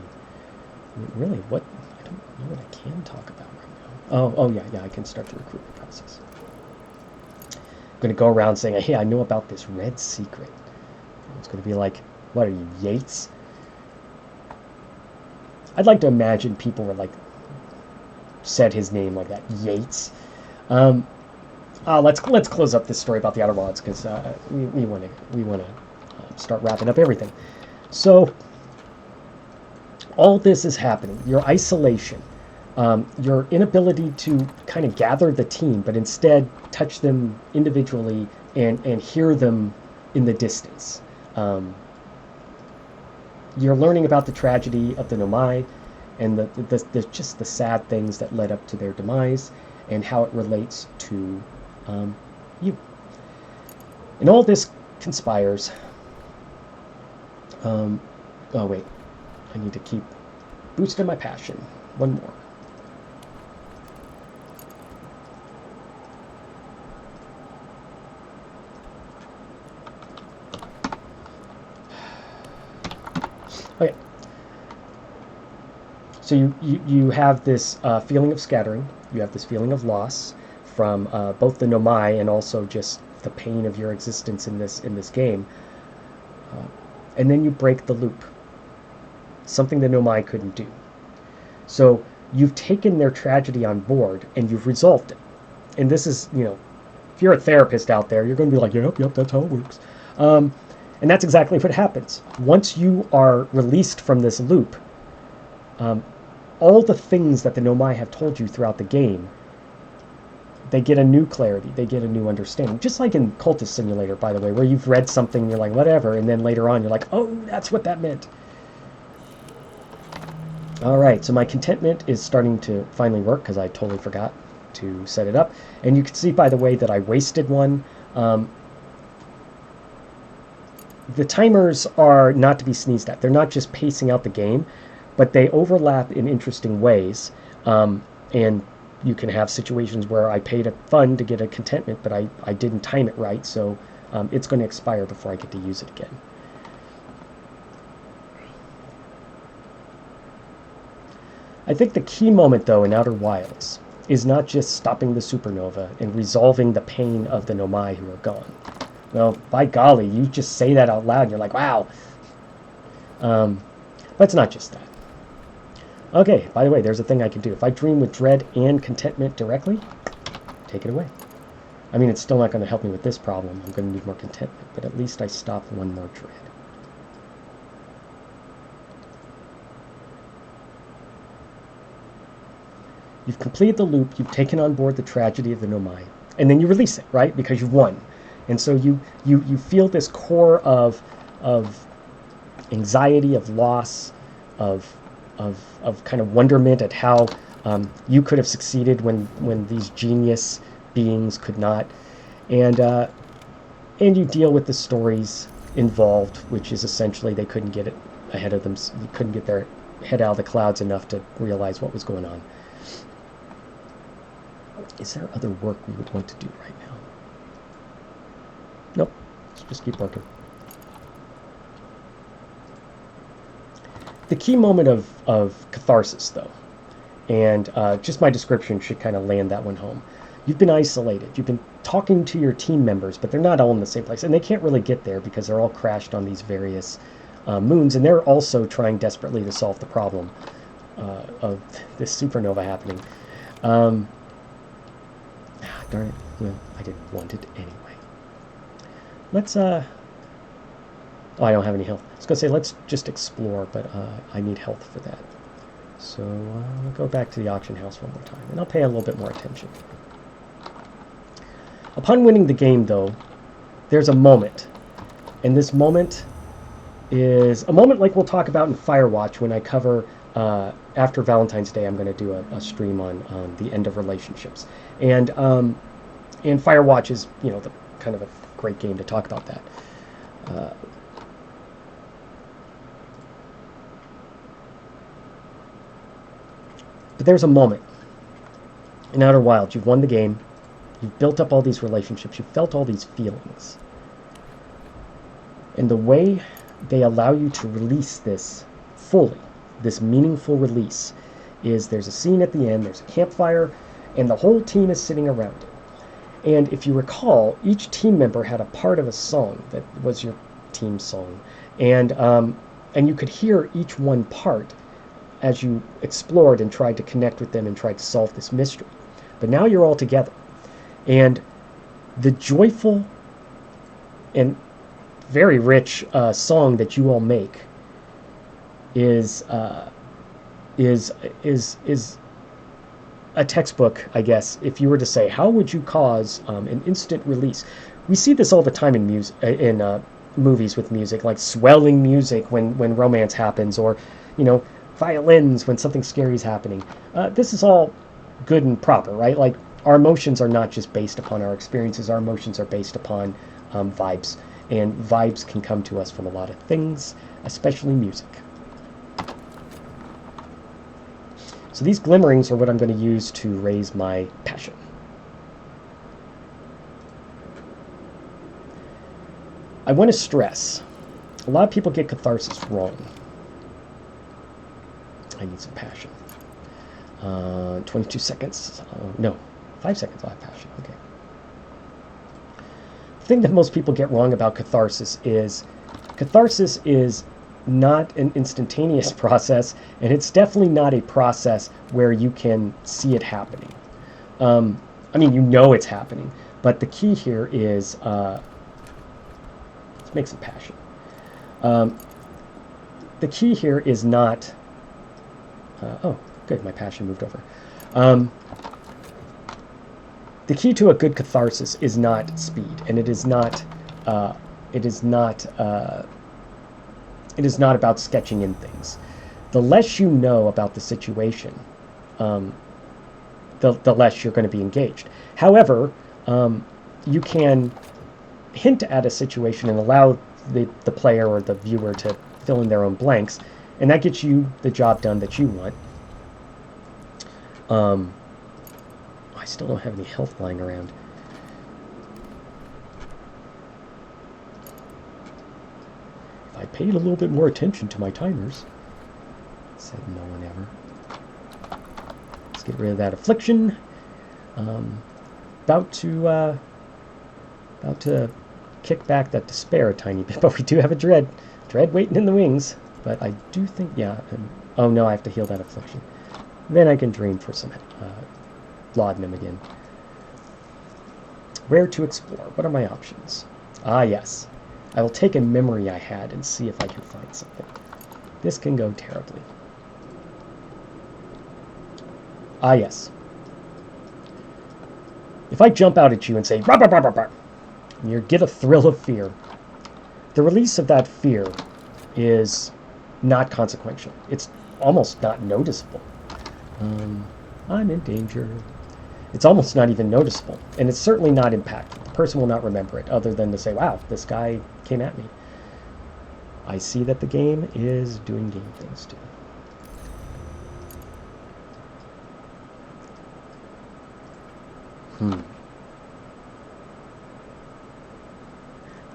Really, what? I don't know what I can talk about right now. Oh yeah, I can start the recruitment process. I'm going to go around saying, hey, I know about this red secret. It's going to be like, what are you, Yates? I'd like to imagine people were like, said his name like that, Yates. Let's close up this story about the Outer Wilds, because we want to start wrapping up everything. So all this is happening. Your isolation, your inability to kind of gather the team, but instead touch them individually and hear them in the distance. You're learning about the tragedy of the Nomai and the sad things that led up to their demise, and how it relates to you. And all this conspires. Oh wait, I need to keep boosting my passion. One more. Okay. So you have this feeling of scattering. You have this feeling of loss from both the nomai and also just the pain of your existence in this game. And then you break the loop. Something the nomai couldn't do. So you've taken their tragedy on board and you've resolved it. And this is, if you're a therapist out there, you're going to be like, yep, that's how it works. And that's exactly what happens. Once you are released from this loop, all the things that the nomai have told you throughout the game, they get a new clarity, they get a new understanding. Just like in Cultist Simulator, by the way, where you've read something and you're like, whatever, and then later on you're like, oh, that's what that meant. Alright, so my contentment is starting to finally work because I totally forgot to set it up. And you can see, by the way, that I wasted one. The timers are not to be sneezed at. They're not just pacing out the game, but they overlap in interesting ways. And you can have situations where I paid a fund to get a contentment, but I didn't time it right, so it's going to expire before I get to use it again. I think the key moment, though, in Outer Wilds is not just stopping the supernova and resolving the pain of the nomai who are gone. Well, by golly, you just say that out loud and you're like, wow. But it's not just that. Okay, by the way, there's a thing I can do. If I dream with dread and contentment directly, take it away. I mean, it's still not going to help me with this problem. I'm going to need more contentment, but at least I stop one more dread. You've completed the loop, you've taken on board the tragedy of the nomai, and then you release it, right? Because you've won. And so you feel this core of anxiety, of loss, of kind of wonderment at how you could have succeeded when these genius beings could not. And you deal with the stories involved, which is essentially they couldn't get it ahead of them, they couldn't get their head out of the clouds enough to realize what was going on. Is there other work we would want to do right now? Nope. Let's just keep working. The key moment of catharsis, though, and just my description should kind of land that one home. You've been isolated. You've been talking to your team members, but they're not all in the same place. And they can't really get there because they're all crashed on these various moons. And they're also trying desperately to solve the problem of this supernova happening. Darn it. Well, I didn't want it anyway. Let's, oh, I don't have any health. I was going to say, let's just explore, but I need health for that. So I'll go back to the auction house one more time, and I'll pay a little bit more attention. Upon winning the game, though, there's a moment. And this moment is a moment like we'll talk about in Firewatch when I cover, after Valentine's Day, I'm going to do a stream on the end of relationships. And Firewatch is, the kind of a great game to talk about that. But there's a moment in Outer Wilds. You've won the game. You've built up all these relationships. You've felt all these feelings. And the way they allow you to release this fully, this meaningful release, is there's a scene at the end, there's a campfire, and the whole team is sitting around it. And if you recall, each team member had a part of a song that was your team song. And you could hear each one part as you explored and tried to connect with them and tried to solve this mystery. But now you're all together. And the joyful and very rich song that you all make is a textbook, I guess, if you were to say, how would you cause an instant release? We see this all the time in movies with music, like swelling music when romance happens, or, violins when something scary is happening. This is all good and proper, right? Like, our emotions are not just based upon our experiences. Our emotions are based upon vibes. And vibes can come to us from a lot of things, especially music. So these glimmerings are what I'm going to use to raise my passion. I want to stress, a lot of people get catharsis wrong. I need some passion. 22 seconds. No, 5 seconds. I'll have passion. Okay. The thing that most people get wrong about catharsis is not an instantaneous process, and it's definitely not a process where you can see it happening. I mean, you know it's happening, but the key here is let's make some passion. The key here is not. Oh, good, my passion moved over. The key to a good catharsis is not speed, and it is not about sketching in things. The less you know about the situation, the less you're going to be engaged. However, you can hint at a situation and allow the player or the viewer to fill in their own blanks, and that gets you the job done that you want. I still don't have any health lying around. If I paid a little bit more attention to my timers, said no one ever. Let's get rid of that affliction. About to kick back that despair a tiny bit, but we do have a dread waiting in the wings. But I do think, yeah. Oh no, I have to heal that affliction. Then I can drain for some laudanum again. Where to explore? What are my options? Ah, yes. I will take a memory I had and see if I can find something. This can go terribly. Ah, yes. If I jump out at you and say, "Rah, rah, rah, rah, rah," you get a thrill of fear. The release of that fear is not consequential. It's almost not noticeable. I'm in danger. It's almost not even noticeable, and it's certainly not impactful. The person will not remember it, other than to say, wow, this guy came at me. I see that the game is doing game things too.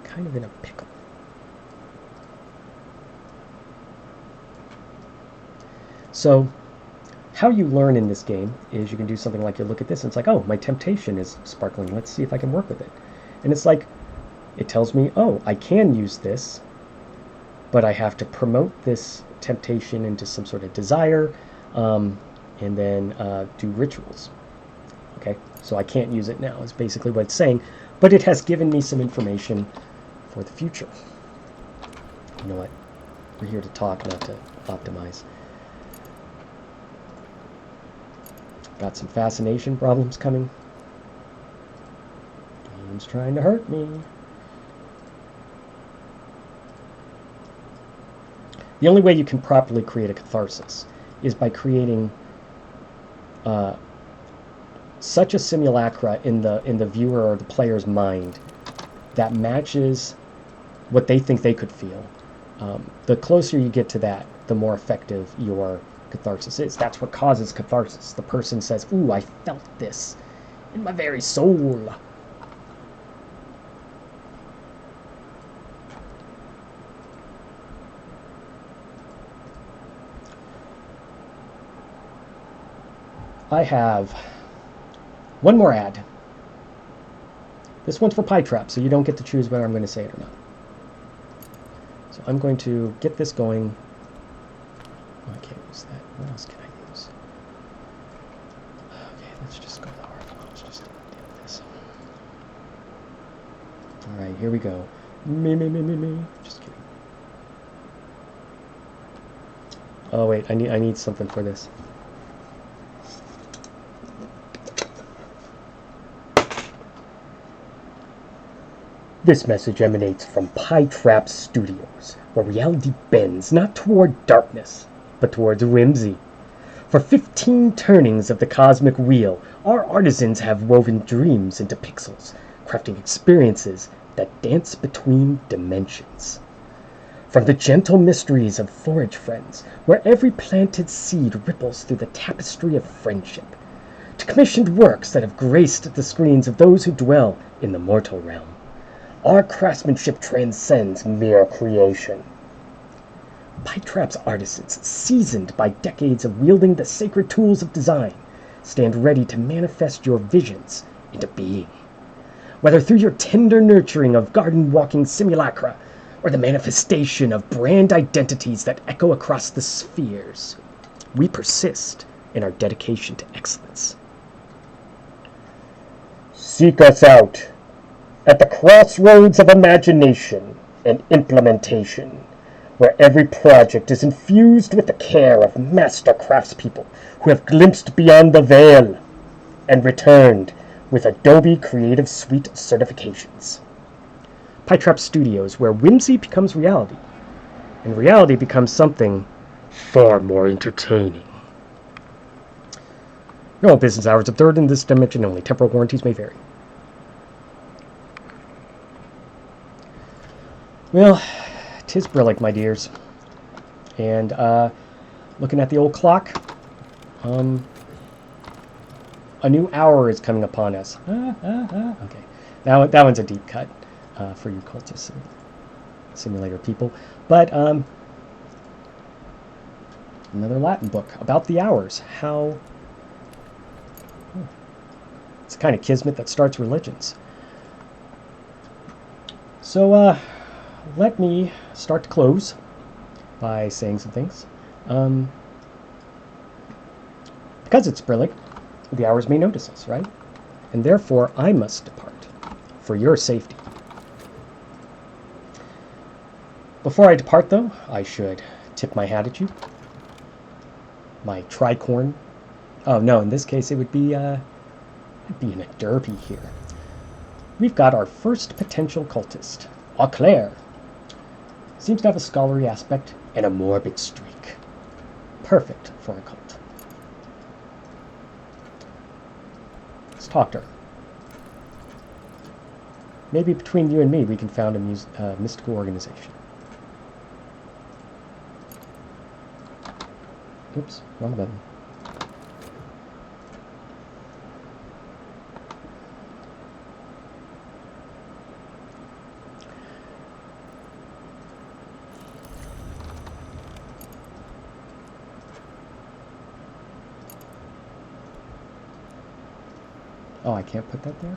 Kind of in a pickle. So, how you learn in this game is you can do something like you look at this and it's like, oh, my temptation is sparkling. Let's see if I can work with it. And it's like, it tells me, oh, I can use this, but I have to promote this temptation into some sort of desire, and then do rituals. Okay, so I can't use it now is basically what it's saying, but it has given me some information for the future. You know what? We're here to talk, not to optimize. Got some fascination problems coming. Game's trying to hurt me. The only way you can properly create a catharsis is by creating such a simulacra in the viewer or the player's mind that matches what they think they could feel. The closer you get to that, the more effective your catharsis is. That's what causes catharsis. The person says, ooh, I felt this in my very soul. I have one more ad. This one's for Pie Trap, so you don't get to choose whether I'm going to say it or not. So I'm going to get this going. Oh, I can't use that. What else can I use? Okay, let's just go lower. Let's just deal with this. Alright, here we go. Me. Just kidding. Oh wait, I need something for this. This message emanates from Pie Trap Studios, where reality bends not toward darkness, but towards whimsy. For 15 turnings of the cosmic wheel, our artisans have woven dreams into pixels, crafting experiences that dance between dimensions. From the gentle mysteries of forage friends, where every planted seed ripples through the tapestry of friendship, to commissioned works that have graced the screens of those who dwell in the mortal realm, our craftsmanship transcends mere creation. Pytrap's artisans, seasoned by decades of wielding the sacred tools of design, stand ready to manifest your visions into being. Whether through your tender nurturing of garden-walking simulacra, or the manifestation of brand identities that echo across the spheres, we persist in our dedication to excellence. Seek us out at the crossroads of imagination and implementation, where every project is infused with the care of master craftspeople who have glimpsed beyond the veil and returned with Adobe Creative Suite certifications. Pytrap Studios, where whimsy becomes reality, and reality becomes something far more entertaining. Normal business hours observed in this dimension only. Temporal warranties may vary. Well, 'tis brillig, my dears. And looking at the old clock, a new hour is coming upon us. Okay, that one's a deep cut for you Cultist Simulator people. But another Latin book about the hours. How it's kind of kismet that starts religions. So let me start to close by saying some things. Because it's brillig, the hours may notice us, right? And therefore I must depart for your safety. Before I depart, though, I should tip my hat at you. My tricorn. Oh no, in this case it would be in a derby here. We've got our first potential cultist, Au Clair. Seems to have a scholarly aspect and a morbid streak. Perfect for a cult. Let's talk to her. Maybe between you and me we can found a mystical organization. Oops, wrong button. Oh, I can't put that there?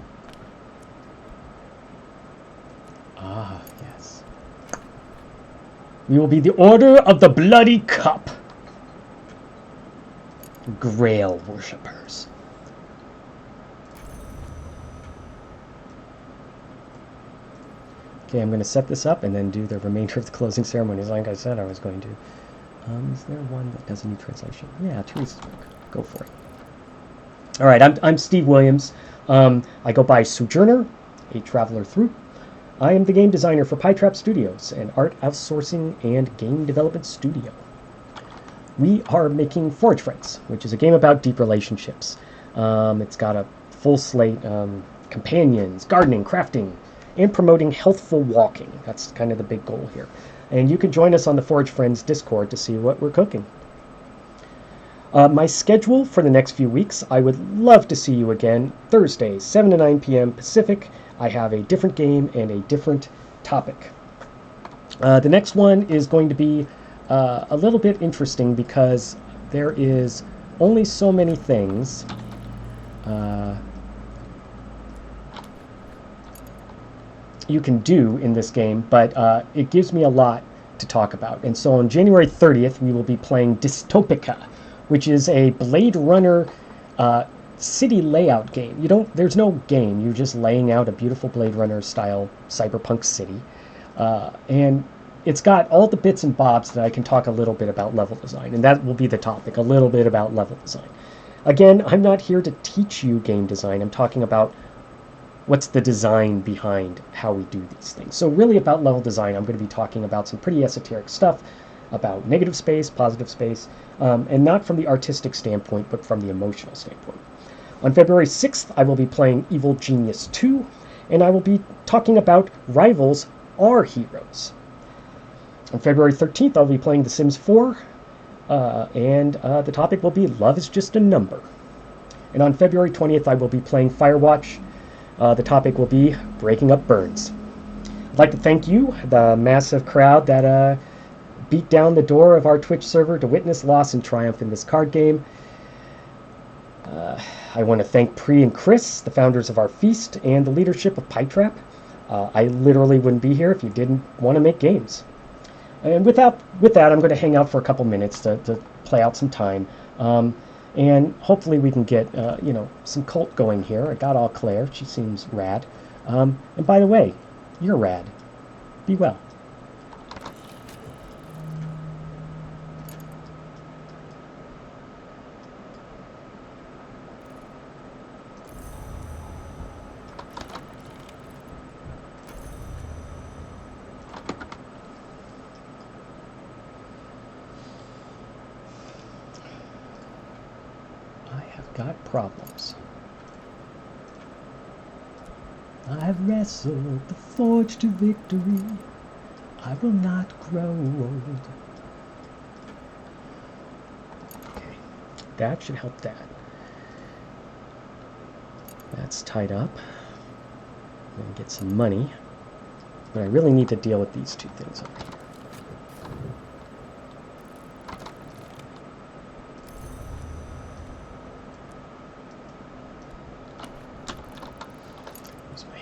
Ah, yes. We will be the Order of the Bloody Cup. Grail worshippers. Okay, I'm going to set this up and then do the remainder of the closing ceremonies like I said I was going to. Is there one that does a new translation? Yeah, Teresa's book. Go for it. All right, I'm Steve Williams. I go by Sojourner, a traveler through. I am the game designer for Pytrap Studios, an art outsourcing and game development studio. We are making Forge Friends, which is a game about deep relationships. It's got a full slate, companions, gardening, crafting, and promoting healthful walking. That's kind of the big goal here. And you can join us on the Forge Friends Discord to see what we're cooking. My schedule for the next few weeks, I would love to see you again. Thursdays, 7 to 9 p.m. Pacific. I have a different game and a different topic. The next one is going to be a little bit interesting because there is only so many things you can do in this game, but it gives me a lot to talk about. And so on January 30th, we will be playing Dystopica, which is a Blade Runner city layout game. There's no game. You're just laying out a beautiful Blade Runner style cyberpunk city. And it's got all the bits and bobs that I can talk a little bit about level design. And that will be the topic, a little bit about level design. Again, I'm not here to teach you game design. I'm talking about what's the design behind how we do these things. So really about level design, I'm going to be talking about some pretty esoteric stuff about negative space, positive space, and not from the artistic standpoint, but from the emotional standpoint. On February 6th, I will be playing Evil Genius 2, and I will be talking about rivals are heroes. On February 13th, I'll be playing The Sims 4, and the topic will be Love is Just a Number. And on February 20th, I will be playing Firewatch. The topic will be Breaking Up Burns. I'd like to thank you, the massive crowd that beat down the door of our Twitch server to witness loss and triumph in this card game. I want to thank Pri and Chris, the founders of our feast, and the leadership of PyTrap. I literally wouldn't be here if you didn't want to make games. And with that, I'm going to hang out for a couple minutes to play out some time. And hopefully we can get, some cult going here. I got all Claire. She seems rad. And by the way, you're rad. Be well. Got problems. I've wrestled the forge to victory. I will not grow old. Okay, that should help that. That's tied up. I'm gonna get some money, but I really need to deal with these two things over here.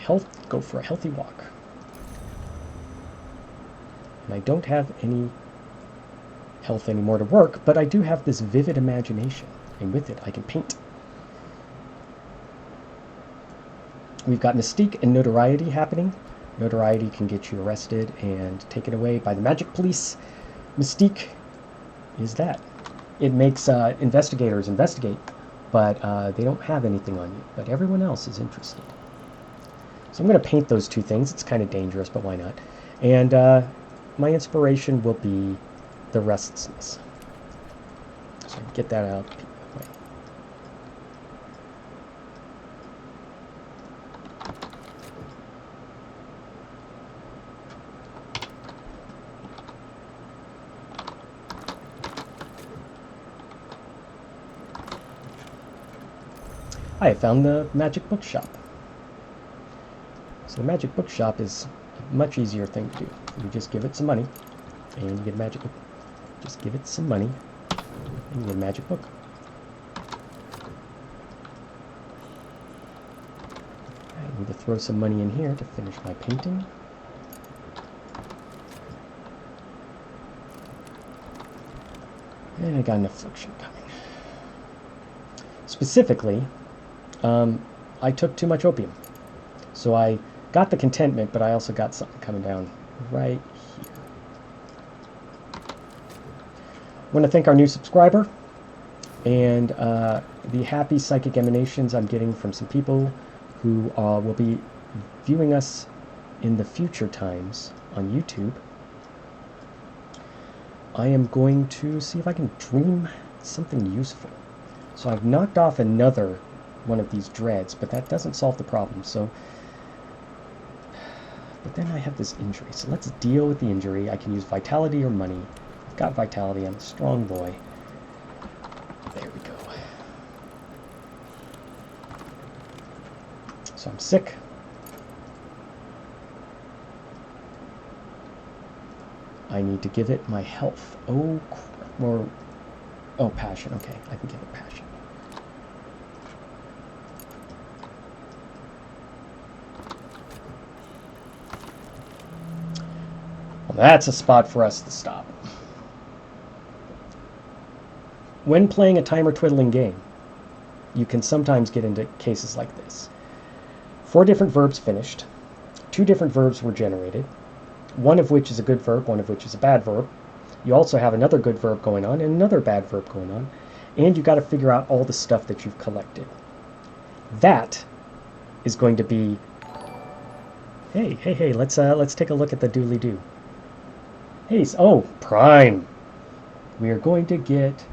Health, go for a healthy walk. And I don't have any health anymore to work, but I do have this vivid imagination, and with it I can paint. We've got Mystique and Notoriety happening. Notoriety can get you arrested and taken away by the magic police. Mystique is that. It makes investigators investigate, but they don't have anything on you, but everyone else is interested. So I'm going to paint those two things. It's kind of dangerous, but why not? And my inspiration will be the restlessness. So get that out of the way. I found the magic bookshop. So the magic bookshop is a much easier thing to do. You just give it some money, and you get a magic book. Just give it some money, and you get a magic book. I need to throw some money in here to finish my painting. And I got an affliction coming. Specifically, I took too much opium. So I got the contentment, but I also got something coming down right here. I want to thank our new subscriber and the happy psychic emanations I'm getting from some people who will be viewing us in the future times on YouTube. I am going to see if I can dream something useful. So I've knocked off another one of these dreads, but that doesn't solve the problem. But then I have this injury, so let's deal with the injury. I can use vitality or money. I've got vitality, I'm a strong boy. There we go. So I'm sick. I need to give it my health. Oh, passion. Okay, I can give it passion. That's a spot for us to stop. When playing a timer twiddling game, you can sometimes get into cases like this. 4 different verbs finished, 2 different verbs were generated, one of which is a good verb, one of which is a bad verb. You also have another good verb going on and another bad verb going on, and you've got to figure out all the stuff that you've collected. That is going to be, hey, let's take a look at the doodly-doo. Hey, oh, Prime. We are going to get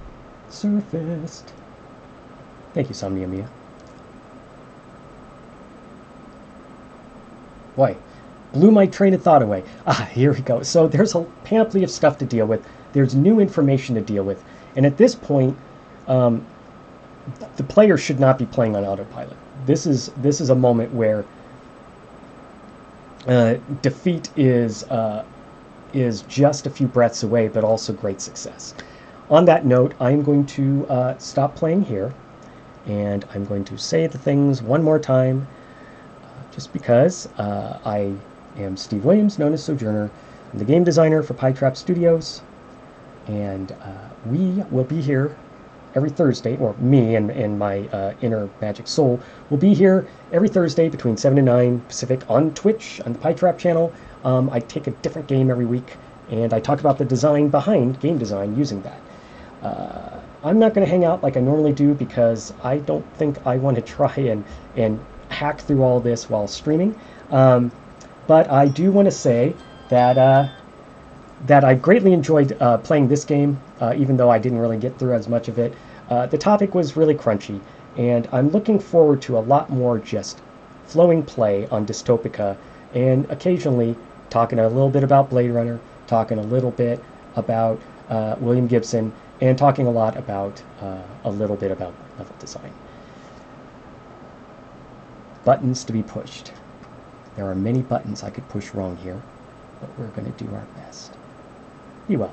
surfaced. Thank you, Somnia Mia. Boy, blew my train of thought away. Here we go. So there's a panoply of stuff to deal with. There's new information to deal with. And at this point, the player should not be playing on autopilot. This is a moment where defeat is just a few breaths away, but also great success. On that note, I'm going to stop playing here, and I'm going to say the things one more time, just because I am Steve Williams, known as Sojourner. I'm the game designer for Pie-Trap Studios, and we will be here every Thursday, or me and my inner magic soul will be here every Thursday between 7 and 9 Pacific on Twitch, on the Pie-Trap channel. I take a different game every week, and I talk about the design behind game design using that. I'm not going to hang out like I normally do because I don't think I want to try and hack through all this while streaming. But I do want to say that that I greatly enjoyed playing this game, even though I didn't really get through as much of it. The topic was really crunchy, and I'm looking forward to a lot more just flowing play on Dystopica, and occasionally talking a little bit about Blade Runner, talking a little bit about William Gibson, and talking a lot about a little bit about level design. Buttons to be pushed. There are many buttons I could push wrong here, but we're going to do our best. Be well.